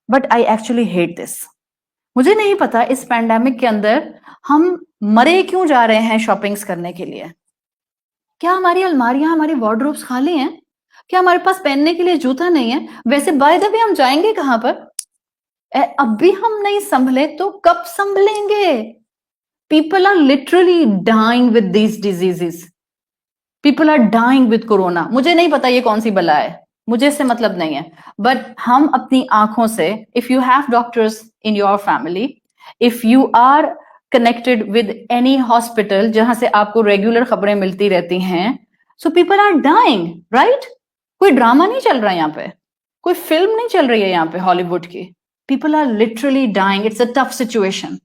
but I actually hate this. مجھے نہیں پتا اس پینڈیمک کے اندر ہم مرے کیوں جا رہے ہیں شاپنگز کرنے کے لیے. کیا ہماری الماریاں, ہماری وارڈروبس خالی ہیں؟ کیا ہمارے پاس پہننے کے لیے جوتا نہیں ہے؟ ویسے بائی دا وے ہم جائیں گے کہاں پر؟ اب بھی ہم نہیں سنبھلے تو کب سنبھلیں گے؟ People are literally dying with these diseases. People are dying with corona. مجھے نہیں پتا یہ کون سی بلا ہے, مجھے اس سے مطلب نہیں ہے, بٹ ہم اپنی آنکھوں سے, if you have doctors in your family, if you are connected with any hospital جہاں سے آپ کو ریگولر خبریں ملتی رہتی ہیں, so people are dying, right? کوئی ڈرامہ نہیں چل رہا یہاں پہ, کوئی فلم نہیں چل رہی ہے یہاں پہ ہالی ووڈ کی. People are literally dying. It's a tough situation.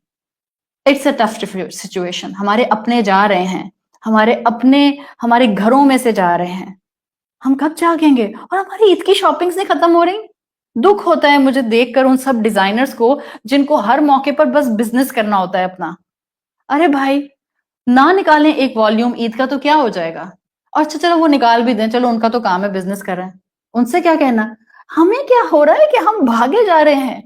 It's a tough situation. ہمارے اپنے جا رہے ہیں, ہمارے گھروں میں سے جا رہے ہیں. ہم کب جاگیں گے؟ اور ہماری عید کی شاپنگز نہیں ختم ہو رہی. دکھ ہوتا ہے مجھے دیکھ کر ان سب ڈیزائنرز کو جن کو ہر موقع پر بس بزنس کرنا ہوتا ہے اپنا. ارے بھائی نہ نکالیں ایک والیوم عید کا تو کیا ہو جائے گا؟ اور اچھا چلو وہ نکال بھی دیں, چلو ان کا تو کام ہے بزنس کر رہے ہیں, ان سے کیا کہنا. ہمیں کیا ہو رہا ہے کہ ہم بھاگے جا رہے ہیں,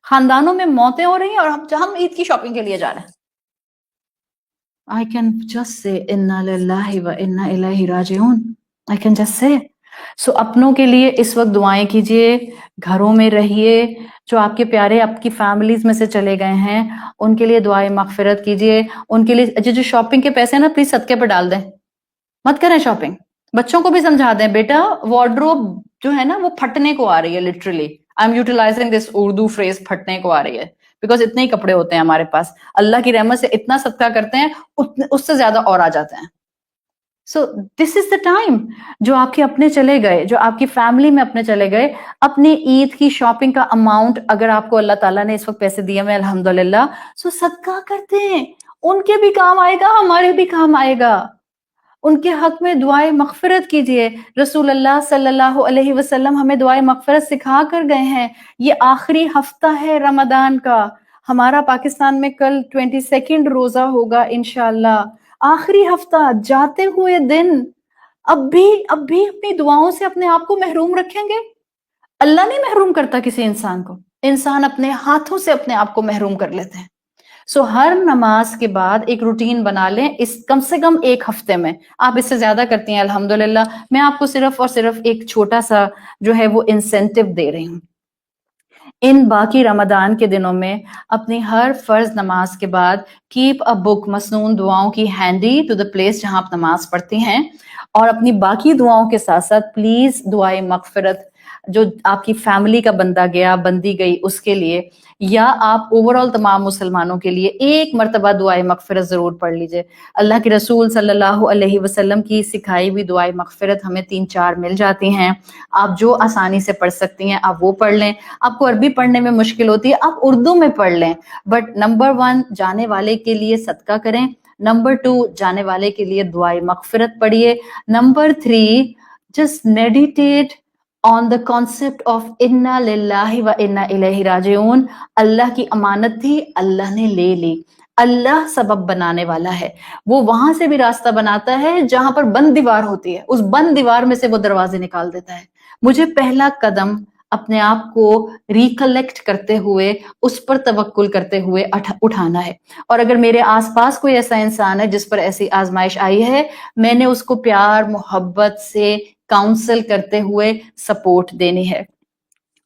خاندانوں میں موتیں ہو رہی ہیں اور ہم عید کی شاپنگ کے لیے جا رہے ہیں. I can just say inna lillahi wa inna ilaihi raji'un. I can just say. So اپنوں کے لیے اس وقت دعائیں کیجئے, گھروں میں رہیے. جو آپ کے پیارے آپ کی فیملیز میں سے چلے گئے ہیں ان کے لیے دعائیں مغفرت کیجئے. ان کے لیے جو شاپنگ کے پیسے ہیں نا پلیز صدقے پہ ڈال دیں, مت کریں شاپنگ. بچوں کو بھی سمجھا دیں بیٹا وارڈروب جو ہے نا وہ پھٹنے کو آ رہی ہے. Literally I am utilizing this Urdu phrase, پھٹنے کو آ رہی ہے, بیکاز اتنے ہی کپڑے ہوتے ہیں ہمارے پاس. اللہ کی رحمت سے اتنا صدقہ کرتے ہیں اس سے زیادہ اور آ جاتے ہیں. سو دس از دا ٹائم. جو آپ کے اپنے چلے گئے, جو آپ کی فیملی میں اپنے چلے گئے, اپنی عید کی شاپنگ کا اماؤنٹ اگر آپ کو اللہ تعالیٰ نے اس وقت پیسے دیے میں الحمدللہ, سو صدقہ کرتے ہیں. ان کے بھی کام آئے گا, ہمارے بھی کام آئے گا. ان کے حق میں دعائیں مغفرت کیجئے. رسول اللہ صلی اللہ علیہ وسلم ہمیں دعائیں مغفرت سکھا کر گئے ہیں. یہ آخری ہفتہ ہے رمضان کا. ہمارا پاکستان میں کل 22 روزہ ہوگا انشاءاللہ. آخری ہفتہ, جاتے ہوئے دن. اب بھی اپنی دعاؤں سے اپنے آپ کو محروم رکھیں گے. اللہ نہیں محروم کرتا کسی انسان کو, انسان اپنے ہاتھوں سے اپنے آپ کو محروم کر لیتے ہیں. سو ہر نماز کے بعد ایک روٹین بنا لیں, اس کم سے کم ایک ہفتے میں. آپ اس سے زیادہ کرتی ہیں الحمدللہ, میں آپ کو صرف اور صرف ایک چھوٹا سا جو ہے وہ انسینٹیو دے رہی ہوں. ان باقی رمضان کے دنوں میں اپنی ہر فرض نماز کے بعد کیپ اے بک مسنون دعاؤں کی ہینڈی ٹو دا پلیس جہاں آپ نماز پڑھتی ہیں, اور اپنی باقی دعاؤں کے ساتھ ساتھ پلیز دعائیں مغفرت جو آپ کی فیملی کا بندہ گیا بندی گئی اس کے لیے, یا آپ اوور آل تمام مسلمانوں کے لیے ایک مرتبہ دعائیں مغفرت ضرور پڑھ لیجئے. اللہ کے رسول صلی اللہ علیہ وسلم کی سکھائی ہوئی دعائیں مغفرت ہمیں 3-4 مل جاتی ہیں. آپ جو آسانی سے پڑھ سکتی ہیں آپ وہ پڑھ لیں. آپ کو عربی پڑھنے میں مشکل ہوتی ہے آپ اردو میں پڑھ لیں, بٹ نمبر 1 جانے والے کے لیے صدقہ کریں. نمبر 2 جانے والے کے لیے دعائیں مغفرت پڑھیے. Number 3 just meditate on the concept of inna lillahi wa inna ilayhi raji'un. اللہ کی امانت تھی, اللہ نے لے لی. اللہ سبب بنانے والا ہے, وہ وہاں سے بھی راستہ بناتا ہے جہاں پر بند دیوار ہوتی ہے, اس بند دیوار میں سے وہ دروازے نکال دیتا ہے. مجھے پہلا قدم اپنے آپ کو ریکلیکٹ کرتے ہوئے اس پر توکل کرتے ہوئے اٹھانا ہے. اور اگر میرے آس پاس کوئی ایسا انسان ہے جس پر ایسی آزمائش آئی ہے, میں نے اس کو پیار محبت سے کاؤنسل کرتے ہوئے سپورٹ دینی ہے.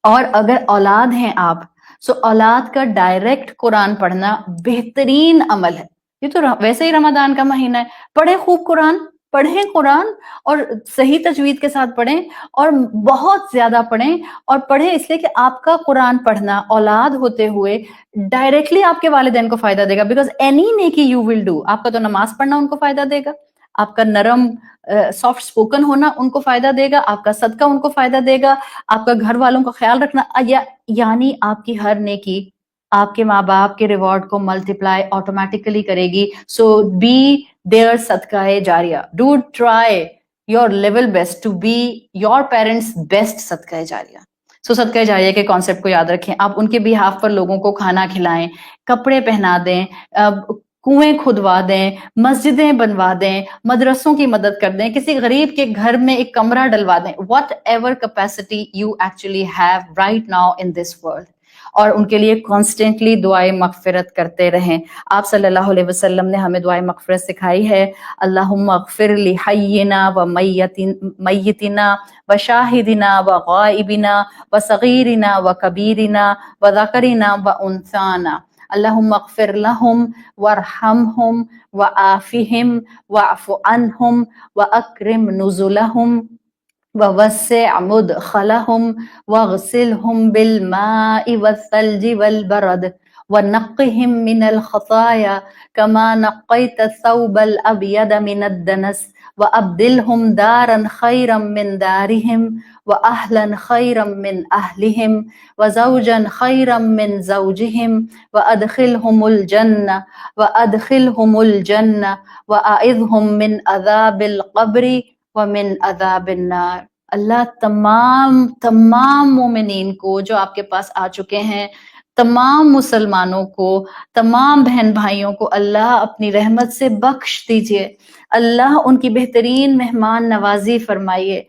اور اگر اولاد ہیں آپ, سو اولاد کا ڈائریکٹ قرآن پڑھنا بہترین عمل ہے. یہ تو ویسے ہی رمضان کا مہینہ ہے, پڑھیں خوب قرآن, پڑھیں قرآن اور صحیح تجوید کے ساتھ پڑھیں اور بہت زیادہ پڑھیں، اور پڑھیں اس لیے کہ آپ کا قرآن پڑھنا اولاد ہوتے ہوئے ڈائریکٹلی آپ کے والدین کو فائدہ دے گا، بیکاز اینی نیکی یو ول ڈو، آپ کا تو نماز پڑھنا ان کو فائدہ دے گا، آپ کا نرم سافٹ اسپوکن ہونا ان کو فائدہ دے گا، آپ کا صدقہ ان کو فائدہ دے گا، آپ کا گھر والوں کا خیال رکھنا، یعنی آپ کی ہر نیکی آپ کے ماں باپ کے ریوارڈ کو ملٹیپلائی آٹومیٹیکلی کرے گی. سو بی دیئر صدقہ جاریہ. Do try your level best to be your parents best صدقہ جاریہ. سو صدقہ جاریہ کے کانسیپٹ کو یاد رکھیں، آپ ان کے بیہاف پر لوگوں کو کھانا کھلائیں، کپڑے پہنا دیں، کنویں کھدوا دیں، مسجدیں بنوا دیں، مدرسوں کی مدد کر دیں، کسی غریب کے گھر میں ایک کمرہ ڈلوا دیں، what ever capacity you actually have right now in this world. اور ان کے لیے کانسٹنٹلی دعائے مغفرت کرتے رہیں. آپ صلی اللہ علیہ وسلم نے ہمیں دعائے مغفرت سکھائی ہے. اللہم اغفر لحینا و میتنا و شاہدنا و غائبنا و صغیرنا و کبیرنا و ذکرنا و انثانا. اللہم اغفر لہم وارحمہم وعافہم واعف عنہم واکرم نزلہم ووسع مدخلهم واغسلهم بالماء والثلج والبرد ونقهم من الخطايا كما نقيت الثوب الأبيض من الدنس وأبدلهم دارا خيرا من دارهم وأهلا خيرا من أهلهم وزوجا خيرا من زوجهم وأدخلهم الجنة وأعذهم من عذاب القبر ومن عذاب النار. اللہ تمام مومنین کو جو آپ کے پاس آ چکے ہیں، تمام مسلمانوں کو، تمام بہن بھائیوں کو اللہ اپنی رحمت سے بخش دیجئے. اللہ ان کی بہترین مہمان نوازی فرمائیے.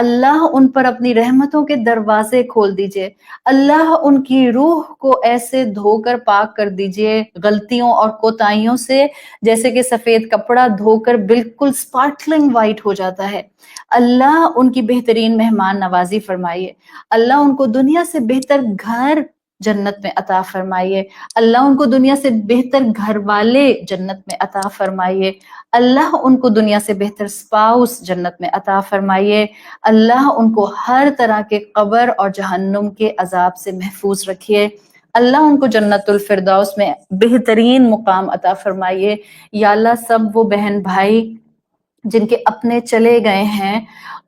اللہ ان پر اپنی رحمتوں کے دروازے کھول دیجئے. اللہ ان کی روح کو ایسے دھو کر پاک کر دیجئے غلطیوں اور کوتاہیوں سے، جیسے کہ سفید کپڑا دھو کر بالکل سپارکلنگ وائٹ ہو جاتا ہے. اللہ ان کی بہترین مہمان نوازی فرمائیے. اللہ ان کو دنیا سے بہتر گھر جنت میں عطا فرمائیے. اللہ ان کو دنیا سے بہتر گھر والے جنت میں عطا فرمائیے. اللہ ان کو دنیا سے بہتر سپاؤس جنت میں عطا فرمائیے. اللہ ان کو ہر طرح کے قبر اور جہنم کے عذاب سے محفوظ رکھیے. اللہ ان کو جنت الفردوس میں بہترین مقام عطا فرمائیے. یا اللہ سب وہ بہن بھائی جن کے اپنے چلے گئے ہیں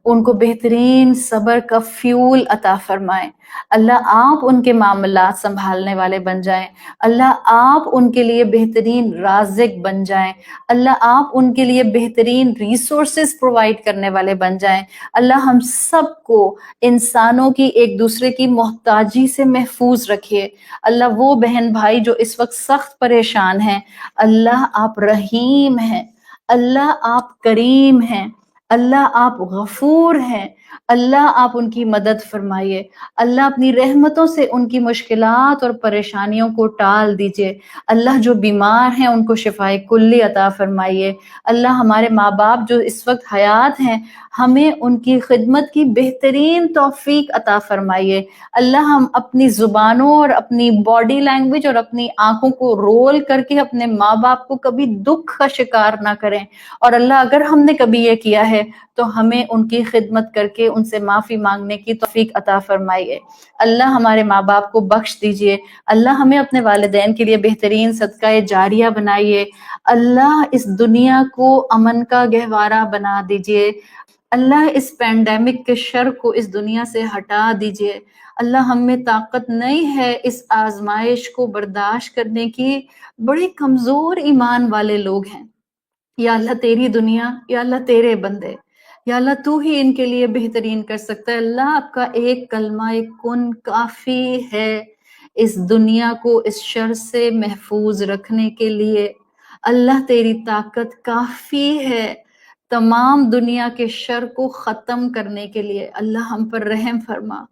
ان کو بہترین صبر کا فیول عطا فرمائیں. اللہ آپ ان کے معاملات سنبھالنے والے بن جائیں. اللہ آپ ان کے لیے بہترین رازق بن جائیں. اللہ آپ ان کے لیے بہترین ریسورسز پرووائڈ کرنے والے بن جائیں. اللہ ہم سب کو انسانوں کی ایک دوسرے کی محتاجی سے محفوظ رکھیے. اللہ وہ بہن بھائی جو اس وقت سخت پریشان ہیں، اللہ آپ رحیم ہیں، اللہ آپ کریم ہیں، اللہ آپ غفور ہیں. اللہ آپ ان کی مدد فرمائیے. اللہ اپنی رحمتوں سے ان کی مشکلات اور پریشانیوں کو ٹال دیجئے. اللہ جو بیمار ہیں ان کو شفائے کلی عطا فرمائیے. اللہ ہمارے ماں باپ جو اس وقت حیات ہیں، ہمیں ان کی خدمت کی بہترین توفیق عطا فرمائیے. اللہ ہم اپنی زبانوں اور اپنی باڈی لینگویج اور اپنی آنکھوں کو رول کر کے اپنے ماں باپ کو کبھی دکھ کا شکار نہ کریں. اور اللہ اگر ہم نے کبھی یہ کیا ہے تو ہمیں ان کی خدمت کر کے ان سے معافی مانگنے کی توفیق عطا فرمائیے. اللہ ہمارے ماں باپ کو بخش دیجئے. اللہ ہمیں اپنے والدین کے لیے بہترین صدقہ جاریہ بنائیے. اللہ اس دنیا کو امن کا گہوارہ بنا دیجئے. اللہ اس پینڈیمک کے شر کو اس دنیا سے ہٹا دیجئے. اللہ ہم میں طاقت نہیں ہے اس آزمائش کو برداشت کرنے کی، بڑے کمزور ایمان والے لوگ ہیں. یا اللہ تیری دنیا، یا اللہ تیرے بندے، یا اللہ تو ہی ان کے لیے بہترین کر سکتا ہے. اللہ آپ کا ایک کلمہ ایک کن کافی ہے اس دنیا کو اس شر سے محفوظ رکھنے کے لیے. اللہ تیری طاقت کافی ہے تمام دنیا کے شر کو ختم کرنے کے لیے. اللہ ہم پر رحم فرما.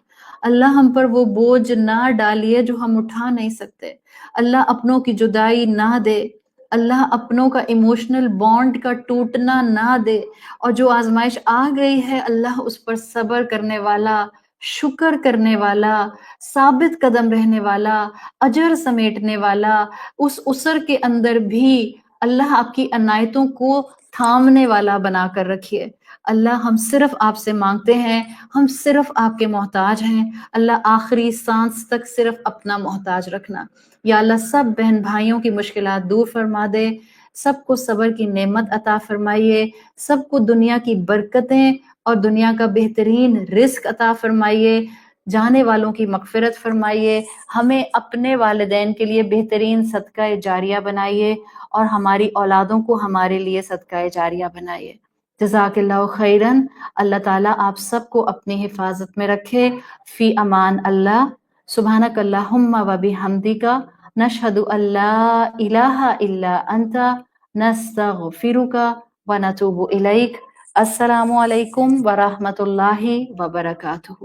اللہ ہم پر وہ بوجھ نہ ڈالیے جو ہم اٹھا نہیں سکتے. اللہ اپنوں کی جدائی نہ دے. اللہ اپنوں کا ایموشنل بانڈ کا ٹوٹنا نہ دے. اور جو آزمائش آ گئی ہے اللہ اس پر صبر کرنے والا، شکر کرنے والا، ثابت قدم رہنے والا، اجر سمیٹنے والا، اس اسر کے اندر بھی اللہ آپ کی عنایتوں کو تھامنے والا بنا کر رکھیے۔ اللہ ہم صرف آپ سے مانگتے ہیں، ہم صرف آپ کے محتاج ہیں۔ اللہ آخری سانس تک صرف اپنا محتاج رکھنا۔ یا اللہ سب بہن بھائیوں کی مشکلات دور فرما دے، سب کو صبر کی نعمت عطا فرمائیے، سب کو دنیا کی برکتیں اور دنیا کا بہترین رزق عطا فرمائیے، جانے والوں کی مغفرت فرمائیے، ہمیں اپنے والدین کے لیے بہترین صدقہ جاریہ بنائیے اور ہماری اولادوں کو ہمارے لیے صدقہ جاریہ بنائیے۔ جزاک اللہ خیرن۔ اللہ تعالیٰ آپ سب کو اپنی حفاظت میں رکھے۔ فی امان اللہ۔ سبحانک اللہم و بحمدک، نشہد ان لا الہ الا انت، نستغفرک و نتوب الیک۔ السلام علیکم ورحمۃ اللہ وبرکاتہ۔